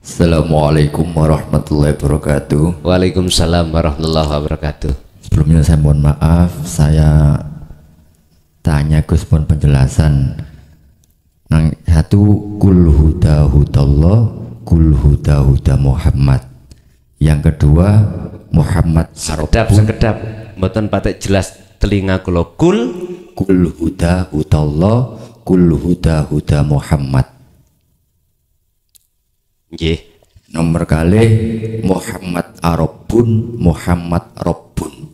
Assalamualaikum warahmatullahi wabarakatuh. Waalaikumsalam warahmatullahi wabarakatuh. Sebelumnya saya mohon maaf, saya tanya Gus pun penjelasan. Nang satu kul huda hudallah, kul huda huda Muhammad. Yang kedua Muhammad Sekedap mboten patek jelas telinga kula. Kul huda hudallah, kul huda huda Muhammad. nggih. Nomor kali Muhammad Arabun, Muhammad Rabbun.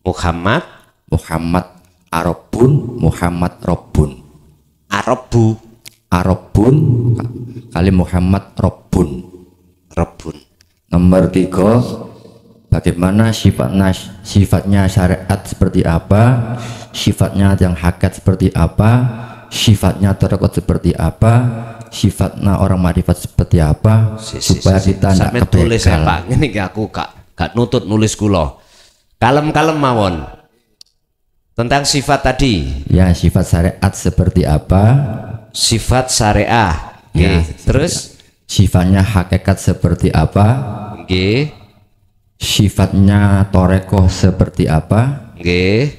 Muhammad Arabun, Muhammad Rabbun. Arabun kali Muhammad Rabbun. Nomor 3, bagaimana sifatnya syariat seperti apa, sifatnya yang hakikat seperti apa, sifatnya tarekat seperti apa, sifatnya orang marifat seperti apa, supaya kita tidak tulis Pak. Ini aku gak nutut nulis kula. Kalem-kalem mawon. Tentang sifat tadi. Ya, sifat syariat seperti apa? Sifat syariah. Ya, terus sifatnya hakikat seperti apa? Nggih. Sifatnya torekoh seperti apa? Nggih.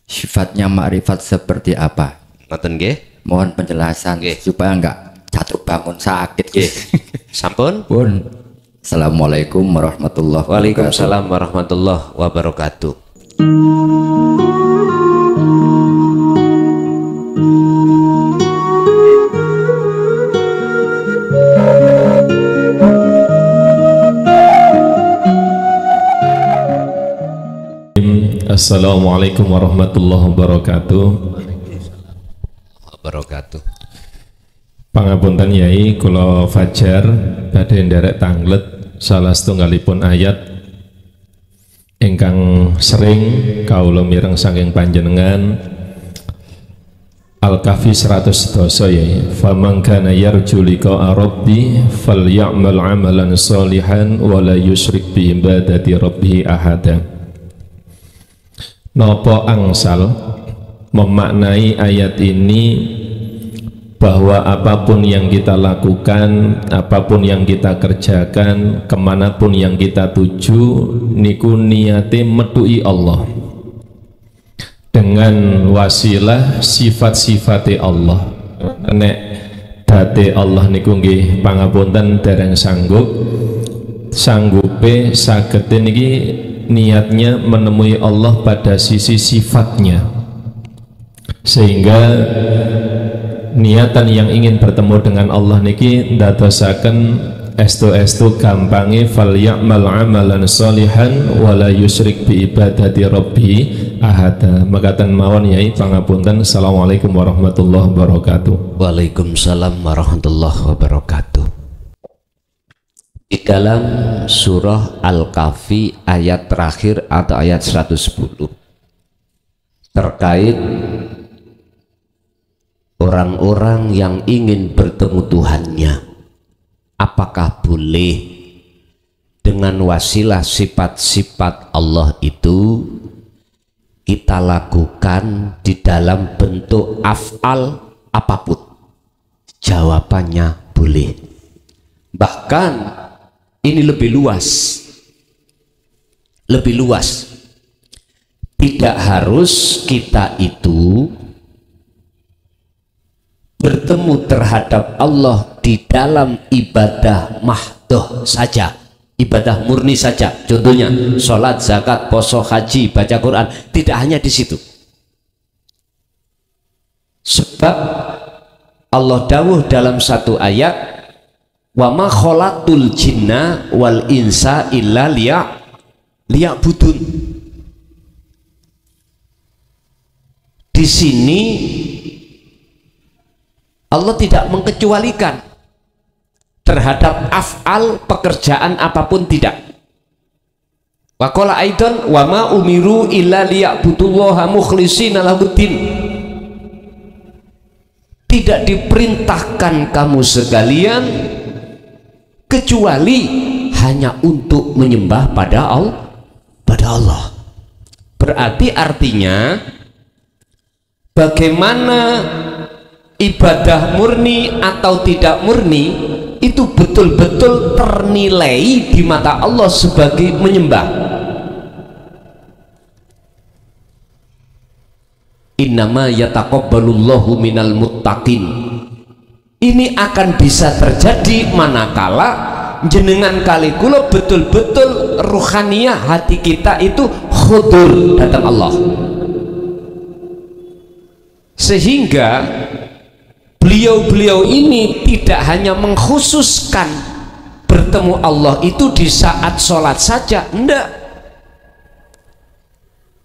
Sifatnya makrifat seperti apa? Ngoten nggih. Mohon penjelasan supaya enggak jatuh bangun sakit. Sampun? Pun. Assalamualaikum warahmatullahi wabarakatuh. Waalaikumsalam warahmatullahi wabarakatuh. Assalamualaikum warahmatullahi wabarakatuh. Pangapunten Yai, kula Fajar badhe nderek tanglet salah setunggalipun ayat ingkang sering kawula mireng saking panjenengan Al-Kahfi 100 doso Yai. Faman kana yarju liqa'a rabbi falyamal 'amalan sholihan wa la yusyrik bi ibadati rabbih ahada. Nopo angsal memaknai ayat ini bahwa apapun yang kita lakukan, apapun yang kita kerjakan, kemanapun yang kita tuju, niku niate metui Allah dengan wasilah sifat-sifate Allah. Nek date Allah niku nggih pangapunten dereng sanggupe saged niki niatnya menemui Allah pada sisi sifatnya, sehingga niatan yang ingin bertemu dengan Allah niki ndadosaken estu gampange falyamal amalan sholihan wala yusyrik bi ibadati rabbi ahada. Makaten mawon Yai pangapunten. Assalamualaikum warahmatullahi wabarakatuh. Waalaikumsalam warahmatullahi wabarakatuh. Di dalam surah Al-Kahfi ayat terakhir atau ayat 110 terkait orang-orang yang ingin bertemu Tuhannya, apakah boleh dengan wasilah sifat-sifat Allah itu kita lakukan di dalam bentuk af'al apapun? Jawabannya boleh. Bahkan ini lebih luas. Tidak harus kita itu bertemu terhadap Allah di dalam ibadah mahdoh saja, ibadah murni saja. Contohnya sholat, zakat, poso, haji, baca Quran. Tidak hanya di situ. Sebab Allah dawuh dalam satu ayat, wa ma khalaqtul jinna wal insa illa liya'budun. Di sini Allah tidak mengkecualikan terhadap af'al pekerjaan apapun, tidak. Wa qala aidan wa ma umiru illa liya'budullaha mukhlishina lahuddin. Tidak diperintahkan kamu sekalian kecuali hanya untuk menyembah pada Allah. Berarti artinya bagaimana ibadah murni atau tidak murni itu betul-betul ternilai di mata Allah sebagai menyembah. Innama yataqabbalullahu minal muttaqin. Ini akan bisa terjadi manakala jenengan kali kula betul-betul ruhaniyah hati kita itu khudur datang Allah, sehingga beliau-beliau ini tidak hanya mengkhususkan bertemu Allah itu di saat sholat saja, enggak,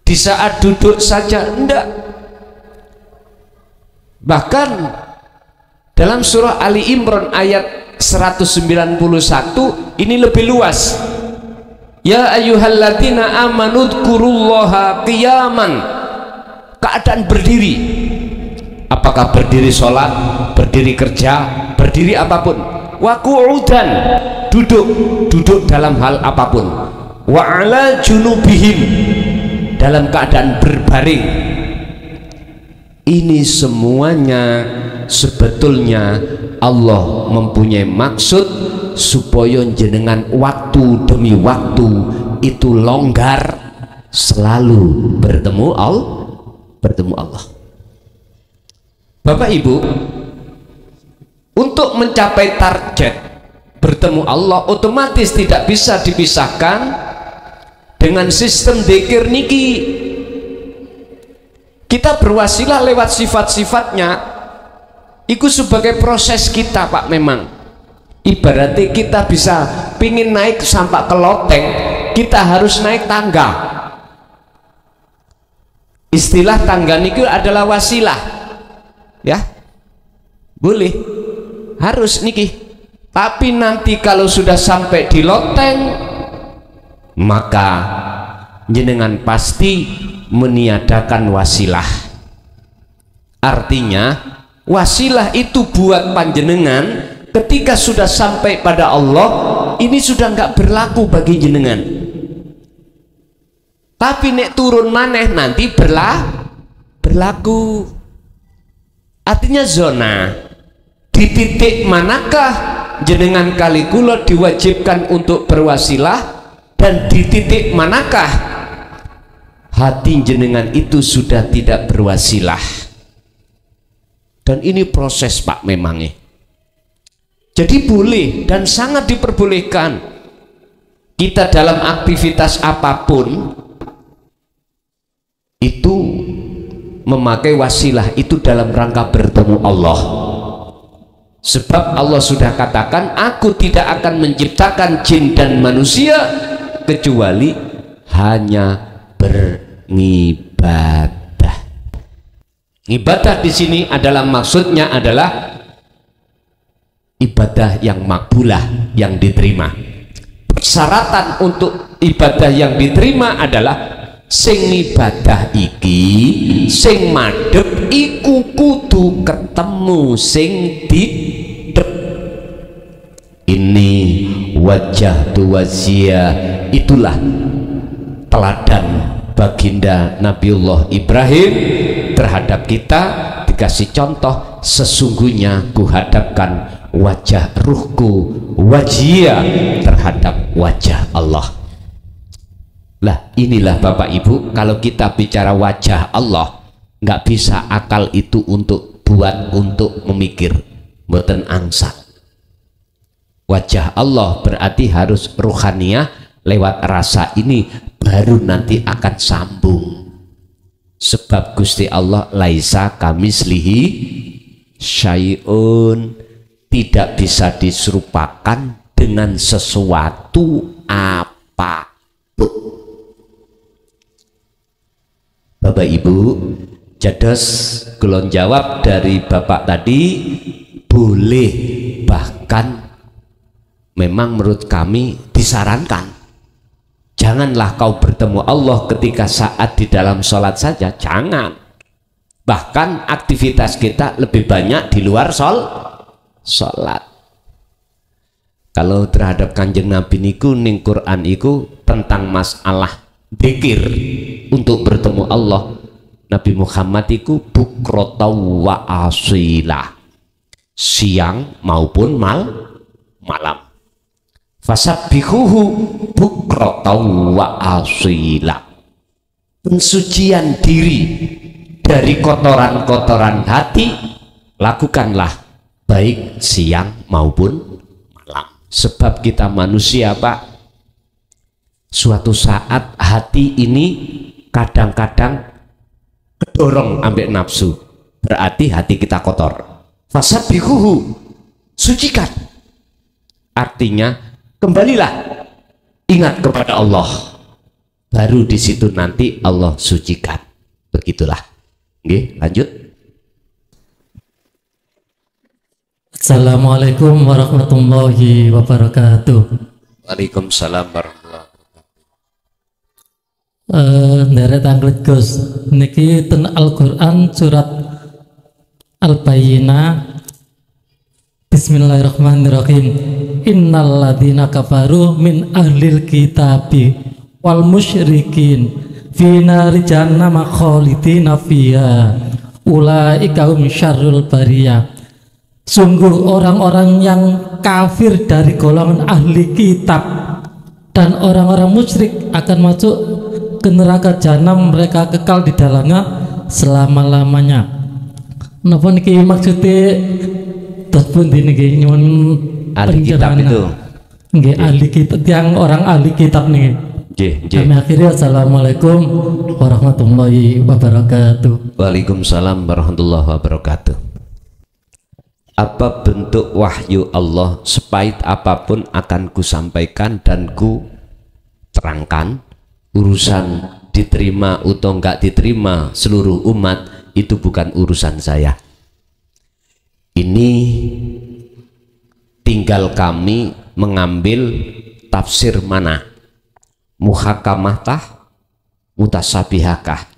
di saat duduk saja, enggak, bahkan dalam surah Ali Imran ayat 191 ini lebih luas. Ya ayyuhalladzina amanu dzkurullaha qiyaman, keadaan berdiri, apakah berdiri sholat, berdiri kerja, berdiri apapun, wa qu'udan, duduk dalam hal apapun, wa ala junubihim, dalam keadaan berbaring. Ini semuanya sebetulnya Allah mempunyai maksud supaya jenengan waktu demi waktu itu longgar selalu bertemu Allah. Bapak Ibu, untuk mencapai target bertemu Allah otomatis tidak bisa dipisahkan dengan sistem dzikir niki. Kita berwasilah lewat sifat-sifatnya, itu sebagai proses kita Pak. Memang ibaratnya kita bisa pingin naik sampai ke loteng, kita harus naik tangga. Istilah tangga niku adalah wasilah, ya boleh, harus niki. Tapi nanti kalau sudah sampai di loteng, maka jenengan pasti meniadakan wasilah. Artinya wasilah itu buat panjenengan ketika sudah sampai pada Allah ini sudah nggak berlaku bagi jenengan. Tapi nek turun maneh nanti berlaku. Artinya zona di titik manakah jenengan kali kula diwajibkan untuk berwasilah, dan di titik manakah hati jenengan itu sudah tidak berwasilah. Dan ini proses Pak memangnya. Jadi boleh dan sangat diperbolehkan kita dalam aktivitas apapun itu memakai wasilah itu dalam rangka bertemu Allah. Sebab Allah sudah katakan, aku tidak akan menciptakan jin dan manusia kecuali hanya beribadah. Ibadah di sini adalah maksudnya adalah ibadah yang makbulah, yang diterima. Persyaratan untuk ibadah yang diterima adalah sing ibadah iki, sing madhep iku kudu ketemu sing didep. Ini wajah tuwazia, itulah teladan baginda Nabiullah Ibrahim terhadap kita, dikasih contoh, sesungguhnya kuhadapkan wajah ruhku wajia terhadap wajah Allah. Lah inilah Bapak Ibu, kalau kita bicara wajah Allah, nggak bisa akal itu untuk memikir, mboten angsa. Wajah Allah berarti harus ruhaniyah, lewat rasa ini baru nanti akan sambung. Sebab Gusti Allah laisa kamislihi syai'un, tidak bisa diserupakan dengan sesuatu apapun. Bapak Ibu, jados kulon jawab dari Bapak tadi, boleh, bahkan memang menurut kami disarankan, janganlah kau bertemu Allah ketika saat di dalam sholat saja, jangan. Bahkan aktivitas kita lebih banyak di luar sholat. Kalau terhadap Kanjeng Nabi niku ning Quran iku tentang masalah dzikir untuk bertemu Allah, Nabi Muhammad iku bukrata wa asila, siang maupun malam. Fasabbihuhu bukratan wa asila. Pensucian diri dari kotoran-kotoran hati lakukanlah baik siang maupun malam. Sebab kita manusia, Pak, suatu saat hati ini kadang-kadang kedorong ambek nafsu, berarti hati kita kotor. Fasabbihuhu, sucikan, artinya kembalilah ingat kepada Allah, baru di situ nanti Allah sucikan. Begitulah. Oke, lanjut. Assalamualaikum warahmatullahi wabarakatuh. Waalaikumsalam warahmatullahi wabarakatuh. Nderet anglet Gus niki ten Al-Qur'an surat Al-Bayyinah. Bismillahirrahmanirrahim. Innal ladzina kafaru min ahlil kitabi wal musyrikin fi nari jahannam khalidina fiha ulaika hum syarrul bariyah. Sungguh orang-orang yang kafir dari golongan ahli kitab dan orang-orang musyrik akan masuk ke neraka jahanam, mereka kekal di dalamnya selama-lamanya. Napa niki maksudnya terus pun niki nyuwun ahli kitab itu nggih ahli kitab, yang orang ahli kitab niki. Kami akhirnya assalamualaikum warahmatullahi wabarakatuh. Waalaikumsalam warahmatullahi wabarakatuh. Apa bentuk wahyu Allah, sepahit apapun akan ku sampaikan dan ku terangkan. Urusan diterima atau enggak diterima seluruh umat itu bukan urusan saya. Ini tinggal kami mengambil tafsir mana, muhakamahkah, mutasabihakah,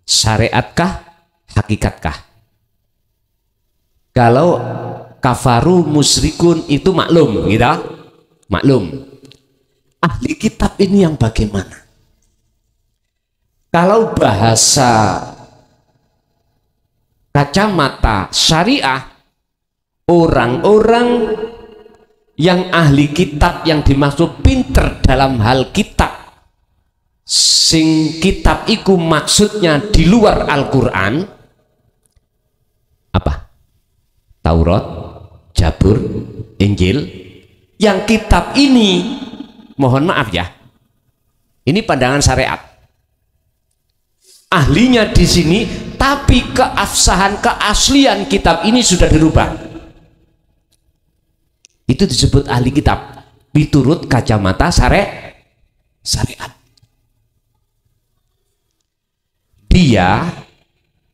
syariatkah, hakikatkah. Kalau kafaru musyrikun itu maklum, gitu, maklum. Ahli kitab ini yang bagaimana? Kalau bahasa kacamata syariah, orang-orang yang ahli kitab yang dimaksud pinter dalam hal kitab, sing kitab iku maksudnya di luar Al-Quran, apa? Taurat, Jabur, Injil. Yang kitab ini, mohon maaf ya, ini pandangan syariat. Ahlinya di sini, tapi keabsahan, keaslian kitab ini sudah dirubah. Itu disebut ahli kitab, diturut kacamata syariat. Dia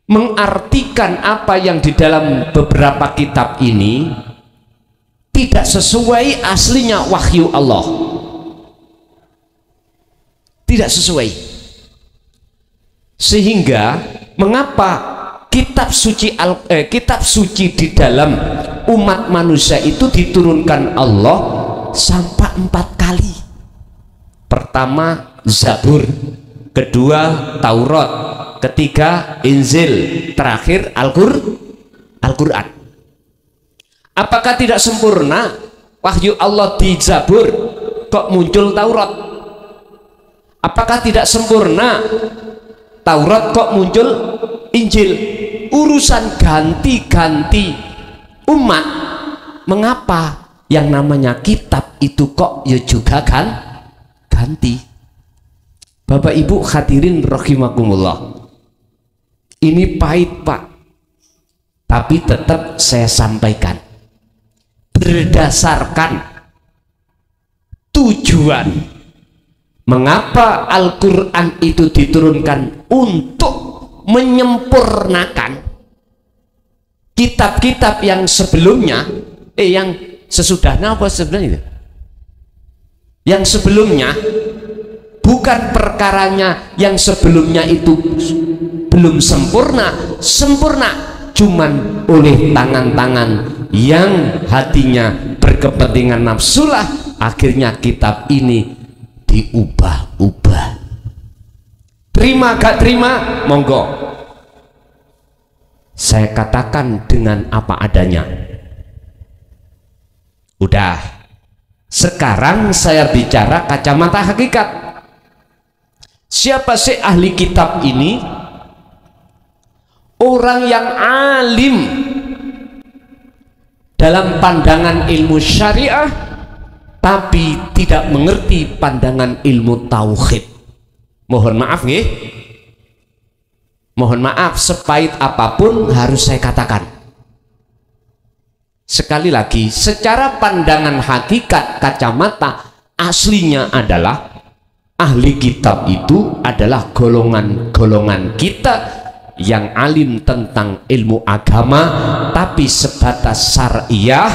mengartikan apa yang di dalam beberapa kitab ini tidak sesuai aslinya wahyu Allah, tidak sesuai. Sehingga mengapa kitab suci di dalam umat manusia itu diturunkan Allah sampai 4 kali. Pertama Zabur, kedua Taurat, ketiga Injil, terakhir Al-Quran. Apakah tidak sempurna wahyu Allah di Zabur kok muncul Taurat? Apakah tidak sempurna Taurat kok muncul Injil? Urusan ganti-ganti umat. Mengapa yang namanya kitab itu kok ya juga kan ganti? Bapak Ibu hadirin rahimakumullah, ini pahit Pak, tapi tetap saya sampaikan berdasarkan tujuan. Mengapa Al-Quran itu diturunkan untuk menyempurnakan kitab-kitab yang sebelumnya, yang sesudahnya apa sebenarnya? Yang sebelumnya, bukan perkaranya yang sebelumnya itu belum sempurna, cuman oleh tangan-tangan yang hatinya berkepentingan nafsulah, akhirnya kitab ini diubah-ubah. Terima gak terima, monggo. Saya katakan dengan apa adanya. Udah, Sekarang saya bicara kacamata hakikat. Siapa sih ahli kitab ini? Orang yang alim dalam pandangan ilmu syariah, tapi tidak mengerti pandangan ilmu tauhid. Mohon maaf nggih. Mohon maaf, sepahit apapun harus saya katakan. Sekali lagi, secara pandangan hakikat kacamata aslinya adalah ahli kitab itu adalah golongan-golongan kita yang alim tentang ilmu agama, tapi sebatas syariah,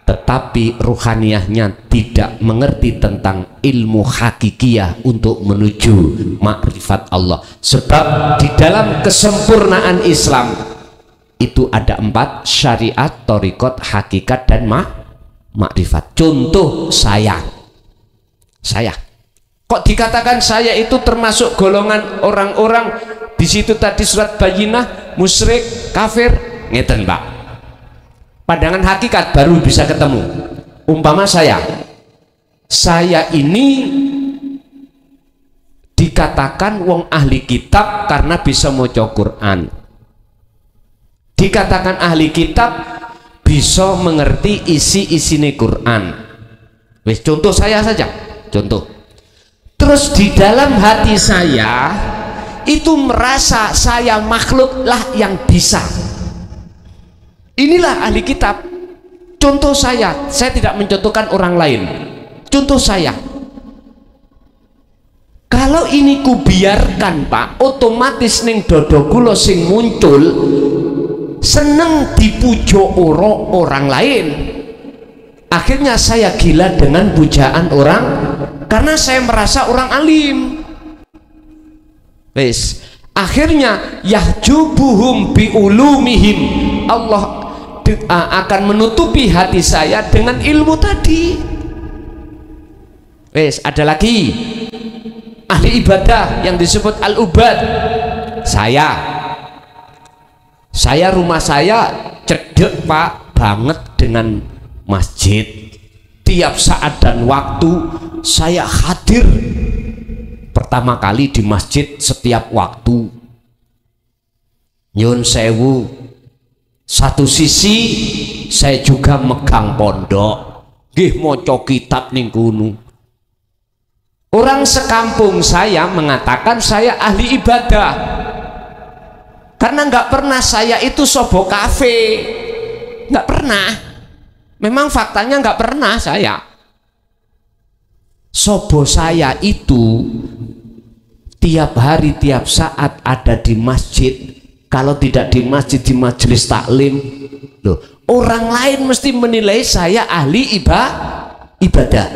tetapi ruhaniyahnya tidak mengerti tentang ilmu hakikiyah untuk menuju makrifat Allah. Sebab di dalam kesempurnaan Islam itu ada 4: syariat, thariqat, hakikat, dan makrifat. Contoh saya kok dikatakan saya itu termasuk golongan orang-orang di situ tadi surat Bayyinah, musyrik, kafir, ngeten Pak. Pandangan hakikat baru bisa ketemu. Umpama saya ini dikatakan wong ahli kitab karena bisa maca Quran. Dikatakan ahli kitab bisa mengerti isi-isine Quran. Wis, contoh saya saja, contoh. Terus di dalam hati saya itu merasa saya makhluk lah yang bisa. Inilah ahli kitab. Contoh saya tidak mencontohkan orang lain. Contoh saya, kalau ini kubiarkan Pak, otomatis ning dodo kula sing muncul seneng dipujo orang lain. Akhirnya saya gila dengan pujaan orang karena saya merasa orang alim. Wes, akhirnya yahjubuhum biulumihim, Allah akan menutupi hati saya dengan ilmu tadi. Wes, ada lagi ahli ibadah yang disebut al-ubad. Saya rumah saya cedek Pak banget dengan masjid. Tiap saat dan waktu saya hadir pertama kali di masjid setiap waktu. Nyun sewu, satu sisi saya juga megang pondok, nggih maca kitab ning kono. Orang sekampung saya mengatakan saya ahli ibadah karena nggak pernah saya itu sobo kafe, nggak pernah. Memang faktanya nggak pernah saya. Sobo saya itu tiap hari tiap saat ada di masjid. Kalau tidak di masjid, di majelis taklim. Loh, orang lain mesti menilai saya ahli ibadah.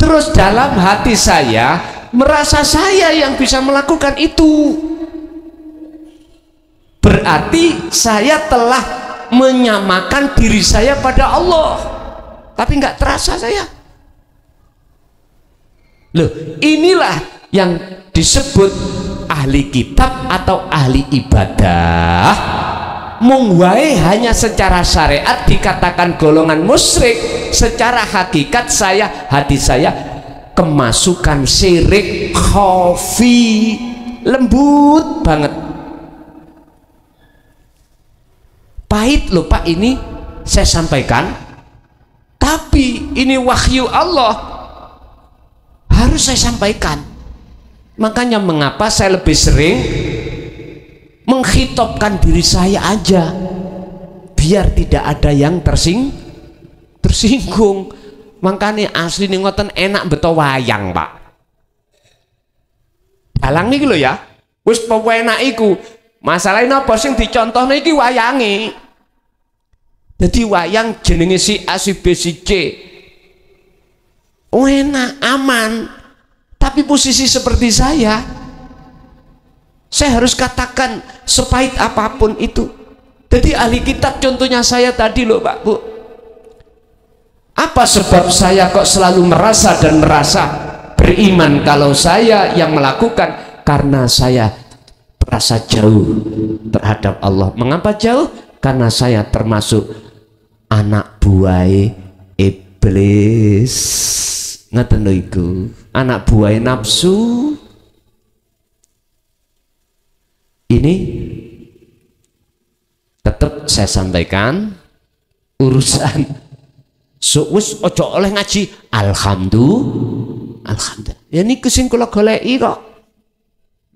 Terus dalam hati saya merasa saya yang bisa melakukan itu. Berarti saya telah menyamakan diri saya pada Allah, tapi nggak terasa saya. Loh, inilah yang disebut ahli kitab atau ahli ibadah. Mungwae hanya secara syariat dikatakan golongan musyrik, secara hakikat hati saya kemasukan syirik khafi, lembut banget. Pahit loh Pak, ini saya sampaikan, tapi ini wahyu Allah, harus saya sampaikan. Makanya mengapa saya lebih sering menghitopkan diri saya aja, biar tidak ada yang tersinggung. Makanya asli nih ngoten enak beto wayang Pak. Dalang niki lho ya, wis pewenak iku. Masalahnya apa sing dicontohno iki wayange. Jadi wayang jenenge si A, si B, si C. Enak, aman. Tapi posisi seperti saya harus katakan sepahit apapun itu. Jadi ahli kitab contohnya saya tadi loh Pak Bu. Apa sebab saya kok selalu merasa beriman kalau saya yang melakukan? Karena saya merasa jauh terhadap Allah. Mengapa jauh? Karena saya termasuk anak buah iblis. Ngaten lho iku, anak buah nafsu. Ini tetap saya sampaikan urusan wis ojo oleh ngaji alhamdulillah. Ya niku sing kula goleki kok.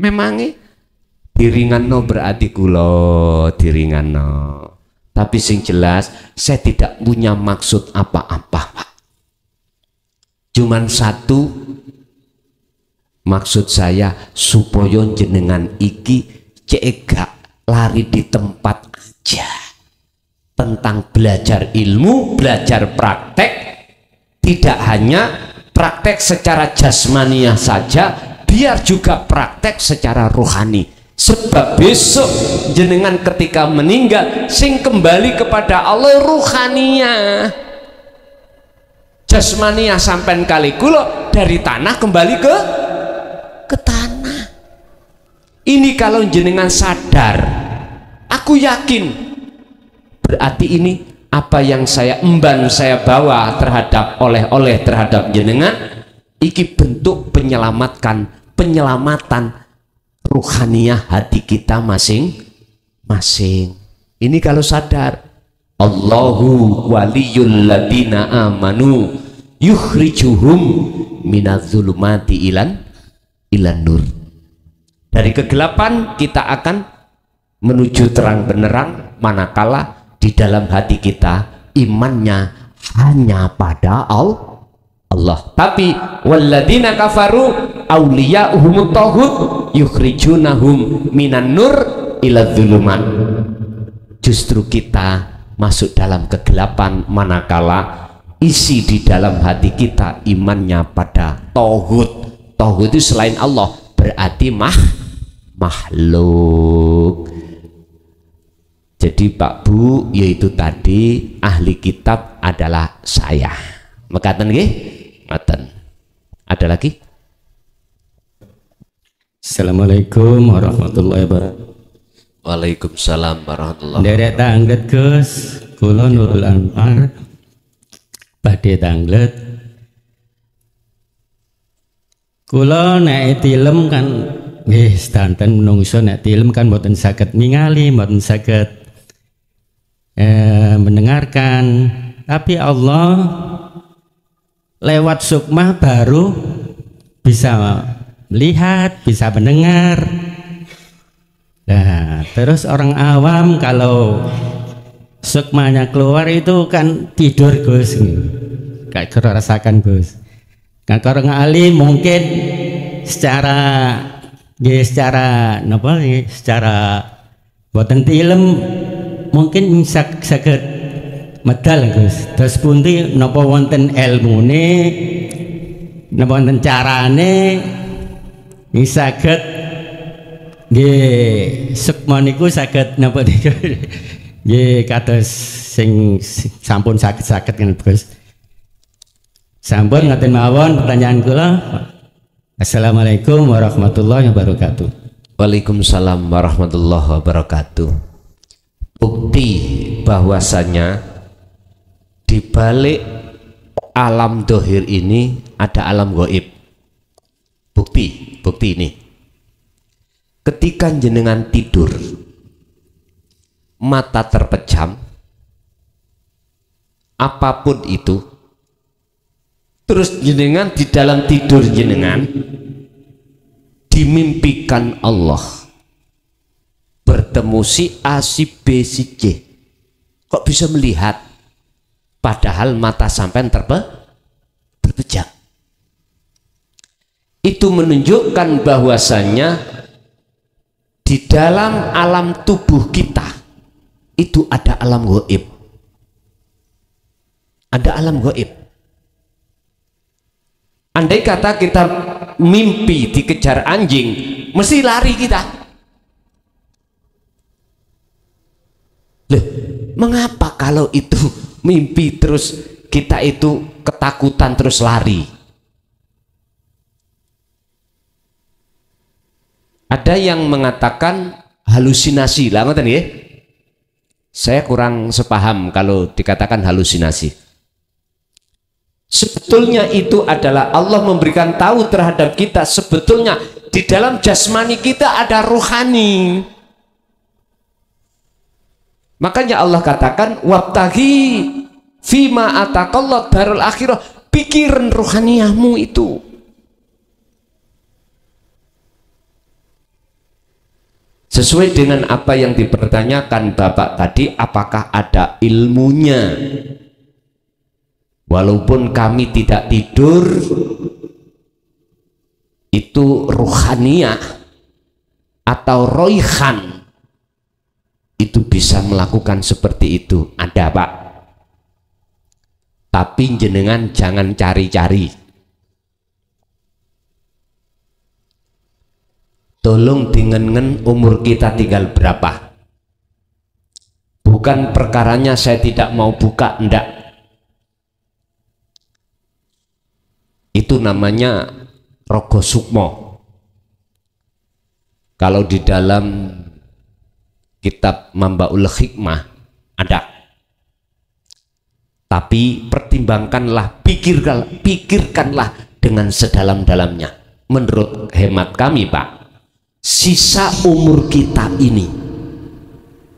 Memange diringanno berarti kula diringanno. Tapi sing jelas saya tidak punya maksud apa-apa, Pak. Cuman satu maksud saya supaya jenengan iki cek gak lari di tempat aja. Tentang belajar ilmu, belajar praktek, tidak hanya praktek secara jasmaniah saja, biar juga praktek secara rohani. Sebab besok jenengan ketika meninggal sing kembali kepada Allah rohaniah. Jasmaniah sampai kali kulo dari tanah kembali ke tanah. Ini kalau jenengan sadar, aku yakin berarti ini apa yang saya emban, saya bawa terhadap oleh-oleh terhadap jenengan iki bentuk penyelamatan ruhaniah hati kita masing-masing. Ini kalau sadar, Allahu waliyul ladina amanu yukhrijuhum minadz-zulumati ilan nur. Dari kegelapan kita akan menuju terang benderang manakala di dalam hati kita imannya hanya pada Allah. Tapi walladzina kafaru awliya'uhumut taghut yukhrijunahum minan nur ila dzulumat. Justru kita masuk dalam kegelapan manakala isi di dalam hati kita imannya pada tauhid. Tauhid itu selain Allah berarti makhluk. Jadi Pak Bu, yaitu tadi ahli kitab adalah saya. Mekaten nggih? Ngoten. Ada lagi? Assalamualaikum warahmatullahi wabarakatuh. Waalaikumsalam warahmatullahi wabarakatuh. Derek tanglet Gus, kula Nurul Anwar badhe tanglet. Kula nek tilem kan nggih sedanten menungso nek tilem kan mboten saged ningali, mboten saged mendengarkan, tapi Allah lewat sukmah baru bisa melihat, bisa mendengar. Nah, terus orang awam kalau sukmanya keluar itu kan tidur Gus, kayak kira rasakan Gus. Kan orang alim mungkin secara boten tilem mungkin saged medal Gus. Terus pundi napa wonten ilmune, napa wonten carane saged nggih sukma niku saged napa niku nggih kados sing sampun saged kan Gus. Sampun ngaten mawon pertanyaan kula. Assalamualaikum warahmatullahi wabarakatuh. Waalaikumsalam warahmatullahi wabarakatuh. Bukti bahwasanya di balik alam dohir ini ada alam gaib. Bukti ini. Ketika jenengan tidur, mata terpejam, apapun itu, terus jenengan di dalam tidur jenengan dimimpikan Allah bertemu si A, si B, si C. Kok bisa melihat padahal mata sampean terpejam? Itu menunjukkan bahwasanya di dalam alam tubuh kita itu ada alam gaib. Ada alam gaib. Andai kata kita mimpi dikejar anjing, mesti lari kita. Loh, mengapa kalau itu mimpi terus kita itu ketakutan terus lari? Ada yang mengatakan halusinasi. Lah ngoten nggih. Saya kurang sepaham kalau dikatakan halusinasi. Sebetulnya itu adalah Allah memberikan tahu terhadap kita, sebetulnya di dalam jasmani kita ada ruhani. Makanya Allah katakan wabtaghi fima ataqallah darul akhirah, pikiran ruhaniyahmu itu. Sesuai dengan apa yang dipertanyakan Bapak tadi, apakah ada ilmunya? Walaupun kami tidak tidur, itu ruhaniyah atau roihan itu bisa melakukan seperti itu, ada Pak. Tapi jenengan jangan cari-cari. Tolong dengan umur kita tinggal berapa. Bukan perkaranya saya tidak mau buka, enggak. Itu namanya rogo sukmo. Kalau di dalam kitab Mambaul Hikmah ada. Tapi pertimbangkanlah, pikirkanlah dengan sedalam-dalamnya. Menurut hemat kami Pak, sisa umur kita ini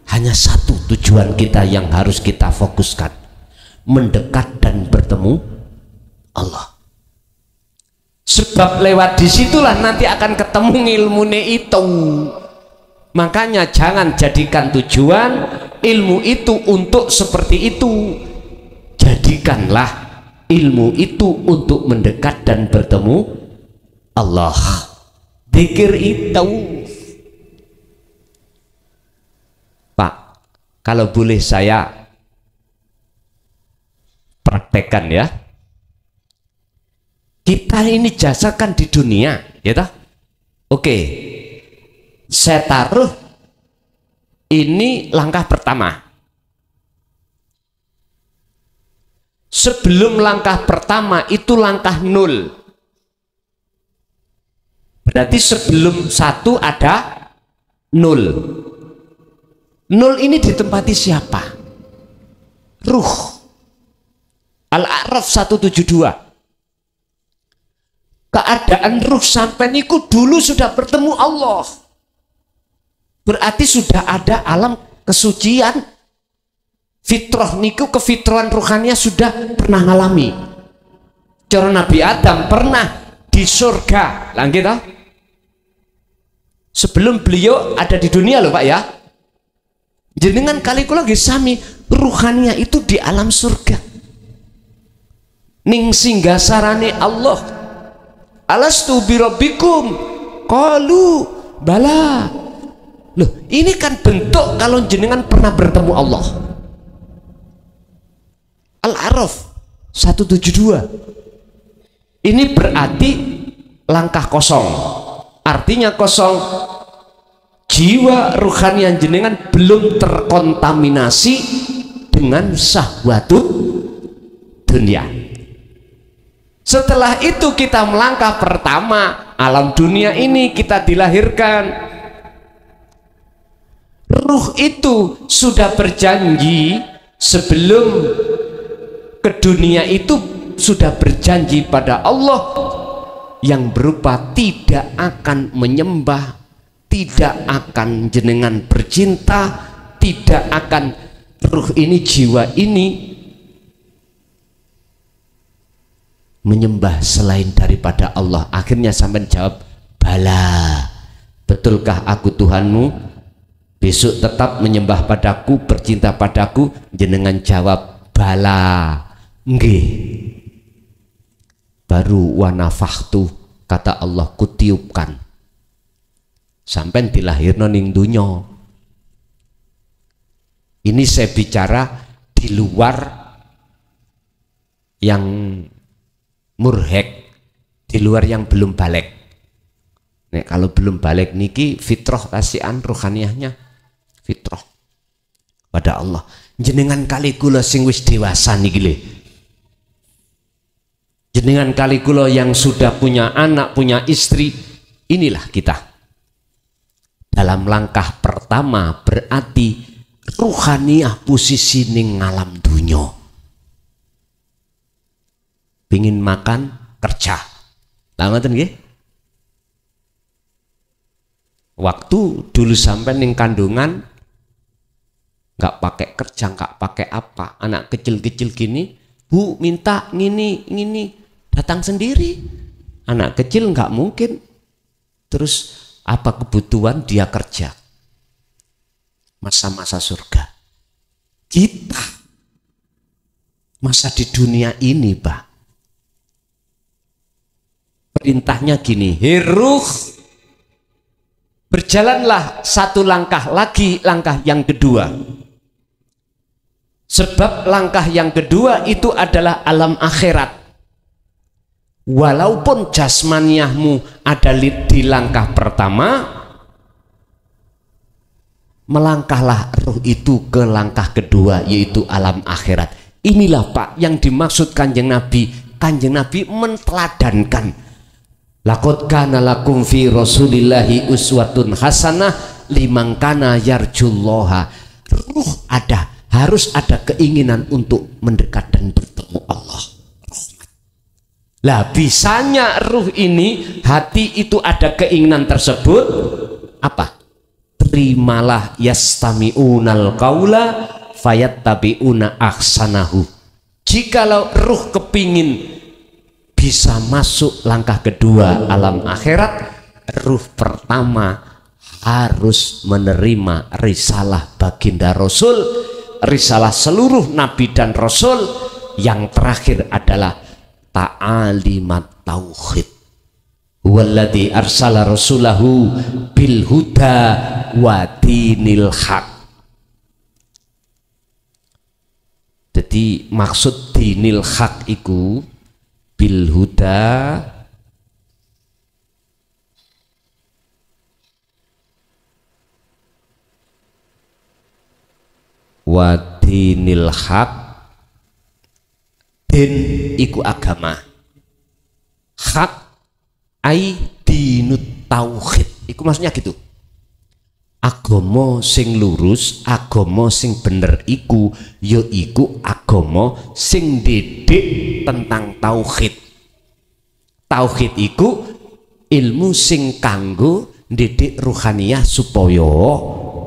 hanya satu tujuan kita yang harus kita fokuskan, mendekat dan bertemu Allah. Sebab lewat disitulah nanti akan ketemu ilmune itu. Makanya jangan jadikan tujuan ilmu itu untuk seperti itu. Jadikanlah ilmu itu untuk mendekat dan bertemu Allah. Dzikir itu. Pak, kalau boleh saya praktekkan ya. Kita ini jasakan di dunia, ya toh? Oke, saya taruh ini langkah pertama. Sebelum langkah pertama itu langkah 0. Berarti sebelum 1 ada 0. 0 ini ditempati siapa? Ruh. Al-A'raf 172. Keadaan ruh sampai niku dulu sudah bertemu Allah. Berarti sudah ada alam kesucian. Fitrah niku, kefitrahan ruhannya sudah pernah ngalami. Cara Nabi Adam pernah di surga. Langit toh? Sebelum beliau ada di dunia loh Pak ya. Jenengan kali kula nggih sami, ruhannya itu di alam surga. Ning singgasarane Allah. Alastu birabbikum qalu bala. Loh, ini kan bentuk kalau jenengan pernah bertemu Allah. Al-A'raf 172. Ini berarti langkah kosong. Artinya kosong. Jiwa ruhani yang jenengan belum terkontaminasi dengan syahwatu dunia. Setelah itu kita melangkah pertama, alam dunia ini kita dilahirkan. Ruh itu sudah berjanji sebelum ke dunia itu sudah berjanji pada Allah yang berupa tidak akan menyembah, tidak akan jenengan bercinta, tidak akan ruh ini, jiwa ini menyembah selain daripada Allah. Akhirnya sampai jawab bala, betulkah aku Tuhanmu? Besok tetap menyembah padaku, bercinta padaku. Jenengan jawab bala, nggih. Baru wanafahtu, kata Allah, kutiupkan sampai dilahirno ning dunya. Ini saya bicara di luar yang murhek, di luar yang belum balik. Nek kalau belum balik niki fitrah kasihan ruhaniyahnya fitrah pada Allah. Jenengan kali kula sing wis dewasa niki lho. Jenengan kali kula yang sudah punya anak, punya istri, inilah kita. Dalam langkah pertama berarti ruhaniyah posisi ning alam dunya. pingin makan kerja. Lah ngoten nggih. Waktu dulu sampai ning kandungan nggak pakai kerja, nggak pakai apa, anak kecil-kecil gini, Bu minta ngini, datang sendiri. Anak kecil nggak mungkin. Terus apa kebutuhan dia kerja. Masa-masa surga. Kita masa di dunia ini, Pak. Perintahnya gini, Heruh, berjalanlah satu langkah lagi, langkah yang kedua. Sebab langkah yang kedua itu adalah alam akhirat. Walaupun jasmaniahmu ada di langkah pertama, melangkahlah ruh itu ke langkah kedua, yaitu alam akhirat. Inilah Pak yang dimaksud Kanjeng Nabi. Kanjeng Nabi menteladankan, laqad kana lakum fi rasulillahi uswatun hasanah liman kana yarjullaha. Ruh harus ada keinginan untuk mendekat dan bertemu Allah. Lah bisanya ruh ini, hati itu ada keinginan tersebut apa? Terimalah yastami'unal qaula fayattabi'una ahsanahu. Jikalau ruh kepingin bisa masuk langkah kedua alam akhirat, ruh pertama harus menerima risalah baginda Rasul, risalah seluruh nabi dan rasul. Yang terakhir adalah ta'alimat tauhid. Walladzi arsala rasulahu bil huda wa dinil haq. Jadi maksud dinil haq iku bil huda wa dinil haq. Din iku agama, hak ai dinut tauhid iku maksudnya gitu. Agama sing lurus, agama sing bener iku ya iku agama sing didik tentang tauhid. Tauhid iku ilmu sing kanggo didik ruhaniyah supaya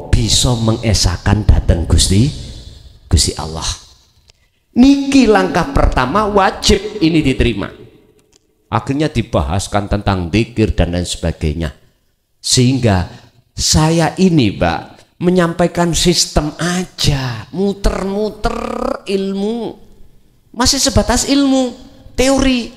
bisa mengesahkan dateng Gusti Allah. Niki langkah pertama wajib ini diterima. Akhirnya dibahaskan tentang dzikir dan lain sebagainya. Sehingga saya ini, Pak, menyampaikan sistem aja, muter-muter ilmu, masih sebatas ilmu teori.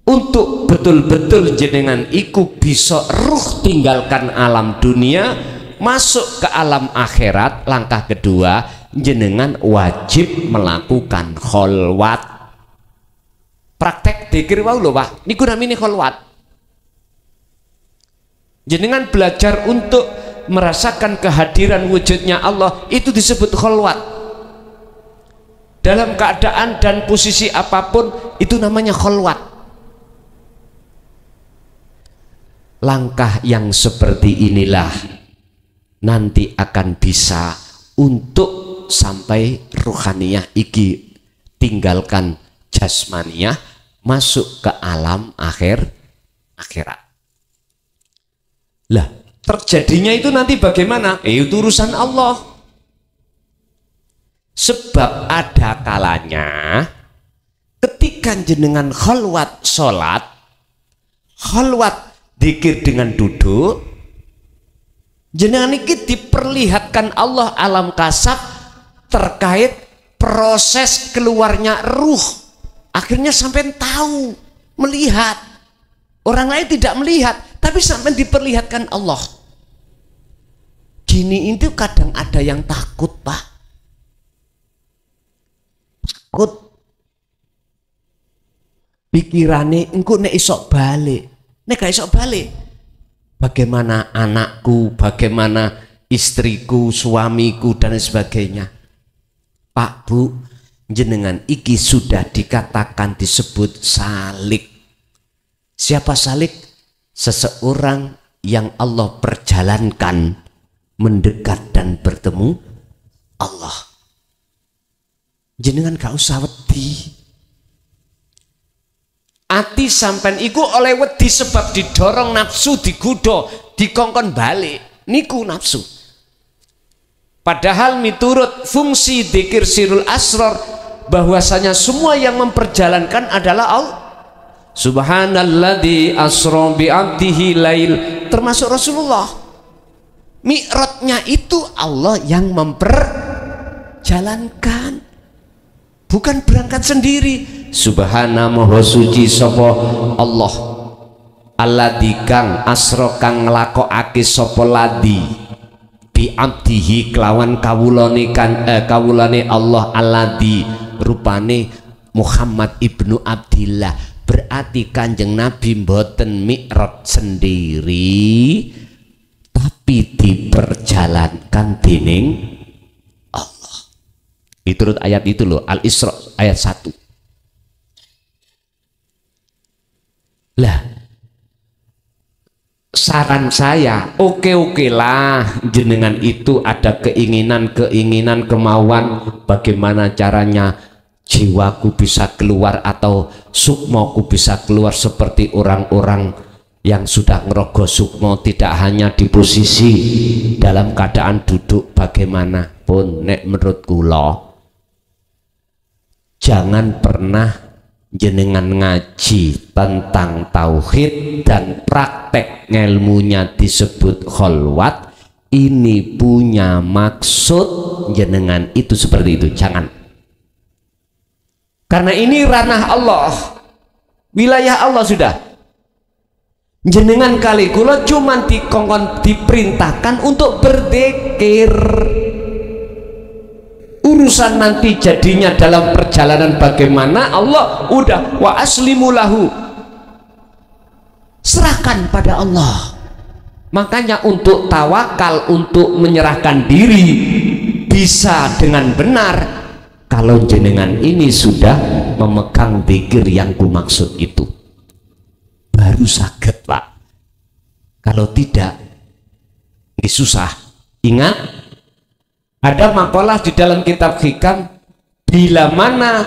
Untuk betul-betul jenengan iku bisa ruh tinggalkan alam dunia, masuk ke alam akhirat. Langkah kedua, jenengan wajib melakukan kholwat. Praktek dzikir wau lho Pak, niku namine kholwat. Jenengan belajar untuk merasakan kehadiran wujudnya Allah, itu disebut kholwat. Dalam keadaan dan posisi apapun itu namanya kholwat. Langkah yang seperti inilah nanti akan bisa untuk sampai ruhaniyah iki tinggalkan jasmaniyah, masuk ke alam akhirat. Lah terjadinya itu nanti bagaimana? Itu urusan Allah. Sebab ada kalanya ketika jenengan kholwat sholat, kholwat dzikir dengan duduk, jenengan iki diperlihatkan Allah alam kasab terkait proses keluarnya ruh. Akhirnya sampai tahu, melihat. Orang lain tidak melihat, tapi sampai diperlihatkan Allah. Gini itu kadang ada yang takut, Pak. Takut. Pikirannya engko nek isok balik. Nek gak isok balik, bagaimana anakku, bagaimana istriku, suamiku dan sebagainya. Pak Bu, jenengan iki sudah dikatakan disebut salik. Siapa salik? Seseorang yang Allah perjalankan mendekat dan bertemu Allah. Jenengan gak usah wedi. ati sampean iku oleh wedi sebab didorong nafsu, digoda, dikongkon balik niku nafsu. Padahal miturut fungsi dzikir sirul asrar bahwasanya semua yang memperjalankan adalah Allah. Subhanalladzi asra bi 'abdihi lail, termasuk Rasulullah. Mi'rajnya itu Allah yang memperjalankan, bukan berangkat sendiri. Subhana maha suci sapa Allah, alladzi kang asra kang nglakokake sapa ladi bi 'abdihi kelawan kawulane kan kawulane Allah, alladzi rupane Muhammad ibnu Abdillah. Berarti Kanjeng Nabi mboten mi'raj sendiri, tapi diperjalankan dening Allah. Diturut ayat itu loh, Al-Isra ayat 1. Lah, saran saya, oke lah jenengan itu ada keinginan kemauan bagaimana caranya jiwaku bisa keluar atau sukmoku bisa keluar seperti orang-orang yang sudah ngerogoh sukmo, tidak hanya di posisi dalam keadaan duduk bagaimanapun. Nek menurut kula jangan pernah jenengan ngaji tentang tauhid dan praktek ilmunya disebut kholwat ini punya maksud jenengan itu seperti itu, jangan. Karena ini ranah Allah, wilayah Allah sudah. Jenengan kali kula cuman diperintahkan untuk berzikir. Urusan nanti jadinya dalam perjalanan bagaimana, Allah udah wa aslimu lahu, serahkan pada Allah. Makanya untuk tawakal, untuk menyerahkan diri bisa dengan benar kalau jenengan ini sudah memegang zikir yang kumaksud itu, baru saged Pak. Kalau tidak ini susah. Ingat, ada makalah di dalam kitab hikam, bila mana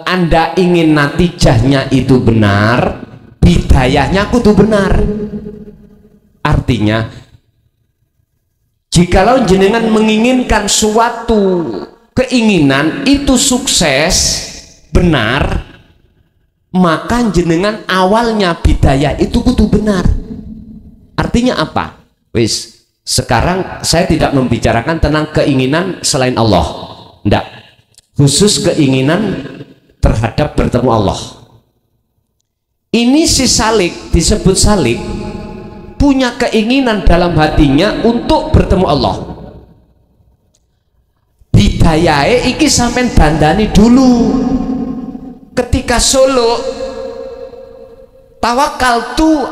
Anda ingin natijahnya itu benar, bidayahnya kudu benar. Artinya jikalau jenengan menginginkan suatu keinginan itu sukses benar, maka jenengan awalnya bidayah itu kudu benar. Artinya apa? Wis, sekarang saya tidak membicarakan tentang keinginan selain Allah, enggak, khusus keinginan terhadap bertemu Allah. Ini si salik, disebut salik, punya keinginan dalam hatinya untuk bertemu Allah. Bidayae iki sampean dandani dulu ketika suluk tawakal tu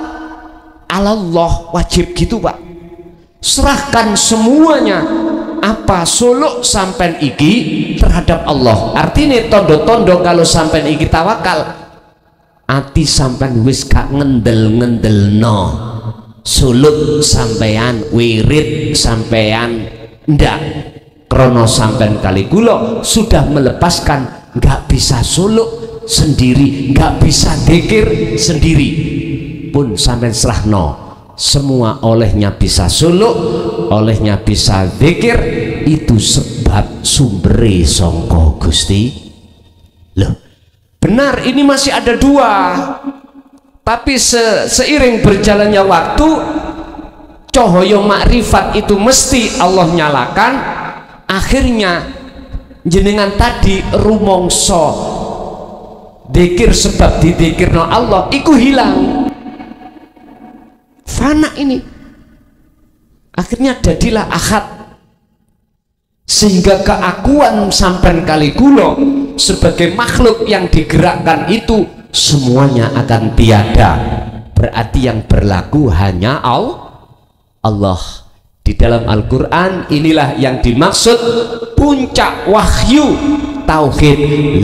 Allah, wajib gitu Pak. Serahkan semuanya apa suluk sampean iki terhadap Allah. Artinya tondo-tondo kalau sampean iki tawakal, ati sampean wis gak ngendel-ngendelno. Suluk sampean, wirid sampean ndak, krono sampean kali kula sudah melepaskan, nggak bisa suluk sendiri, nggak bisa dzikir sendiri pun sampean serahno. Semua olehnya bisa suluk, olehnya bisa dzikir, itu sebab sumbere sangka Gusti. Loh, benar ini masih ada dua. Tapi seiring berjalannya waktu, cahaya makrifat itu mesti Allah nyalakan. Akhirnya jenengan tadi rumongso dzikir sebab didzikirno Allah iku hilang, fana ini. Akhirnya jadilah ahad, sehingga keakuan sampean kali kula sebagai makhluk yang digerakkan itu semuanya akan tiada. Berarti yang berlaku hanya Allah. Di dalam Al-Quran inilah yang dimaksud puncak wahyu tauhid,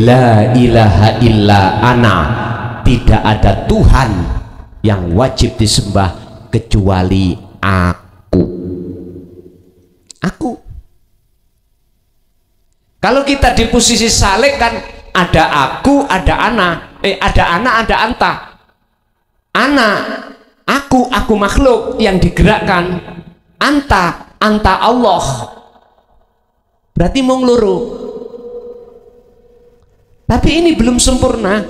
la ilaha illa ana, tidak ada Tuhan yang wajib disembah kecuali aku. Kalau kita di posisi salik kan ada aku, ada ada anak, ada anta. Anak, aku makhluk yang digerakkan. Anta Allah. Berarti mau ngeluru. Tapi ini belum sempurna.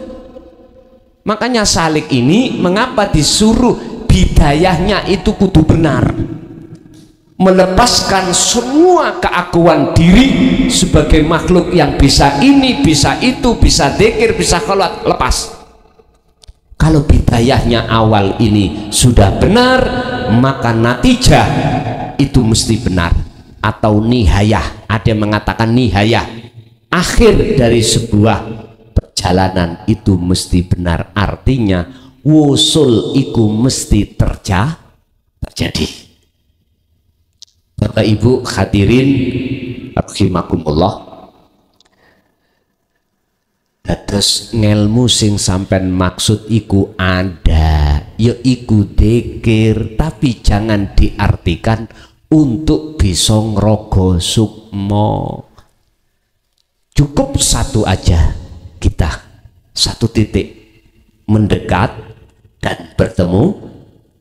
Makanya salik ini mengapa disuruh bidayahnya itu kudu benar, melepaskan semua keakuan diri sebagai makhluk yang bisa ini, bisa itu, bisa dzikir, bisa kholat, lepas. Kalau bidayahnya awal ini sudah benar, maka natijah itu mesti benar. Atau nihayah, ada yang mengatakan nihayah, akhir dari sebuah perjalanan itu mesti benar. Artinya wusul iku mesti terjadi. Bapak Ibu hadirin rahimakumullah, dados ngelmu sing sampean maksud iku ada, ya iku dzikir, tapi jangan diartikan untuk bisa ngrogo sukmo. Cukup satu aja, kita satu titik mendekat dan bertemu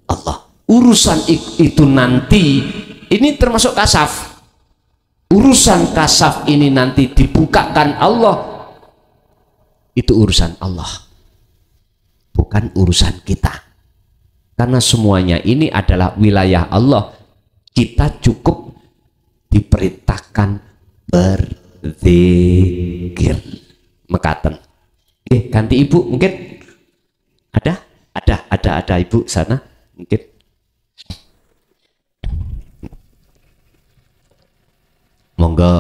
Allah. Urusan itu nanti, ini termasuk kasaf. Urusan kasaf ini nanti dibukakan Allah, itu urusan Allah, bukan urusan kita. Karena semuanya ini adalah wilayah Allah. Kita cukup diperintahkan berzikir. Mekaten. Ganti ibu mungkin ada ibu sana mungkin. Monggo.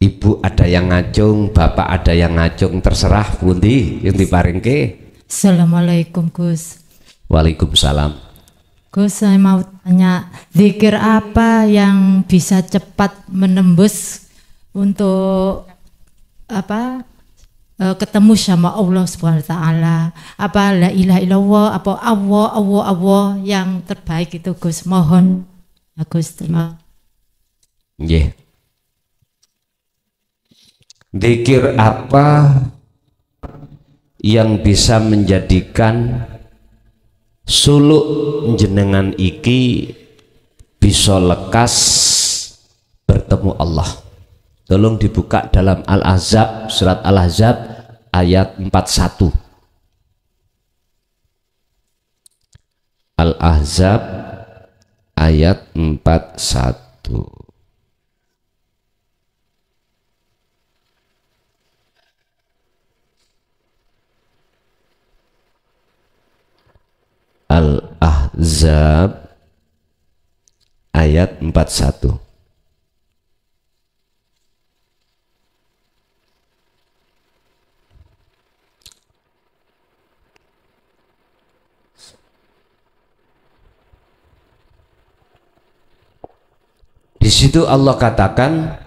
Ibu ada yang ngacung, bapak ada yang ngacung, terserah pundi yang diparingke. Assalamualaikum Gus. Waalaikumsalam. Gus, saya mau tanya, zikir apa yang bisa cepat menembus untuk ketemu sama Allah Subhanahu wa taala? Apa la ilaha illallah, apa Allah yang terbaik itu Gus? Mohon Gus, terima. Nggih. Zikir apa yang bisa menjadikan suluk jenengan iki bisa lekas bertemu Allah? Tolong dibuka dalam Al-Ahzab, surat Al-Ahzab ayat 41. Al-Ahzab ayat 41. Al-Ahzab ayat 41. Di situ Allah katakan,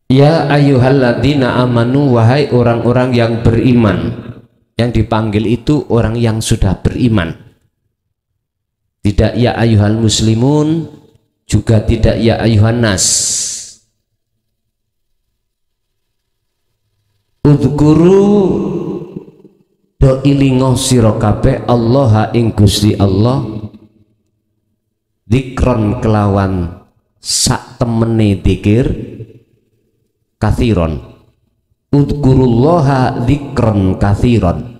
ya ayyuhalladzina amanu, wahai orang-orang yang beriman. Yang dipanggil itu orang yang sudah beriman. Tidak ya ayyuhal muslimun, juga tidak ya ayyuhan nas. Udhkuru do ilingo sira kabeh Allah ing Gusti Allah, dzikron kelawan sak temene dzikir, kathiron. Udhkurullaha dzikron kathiron.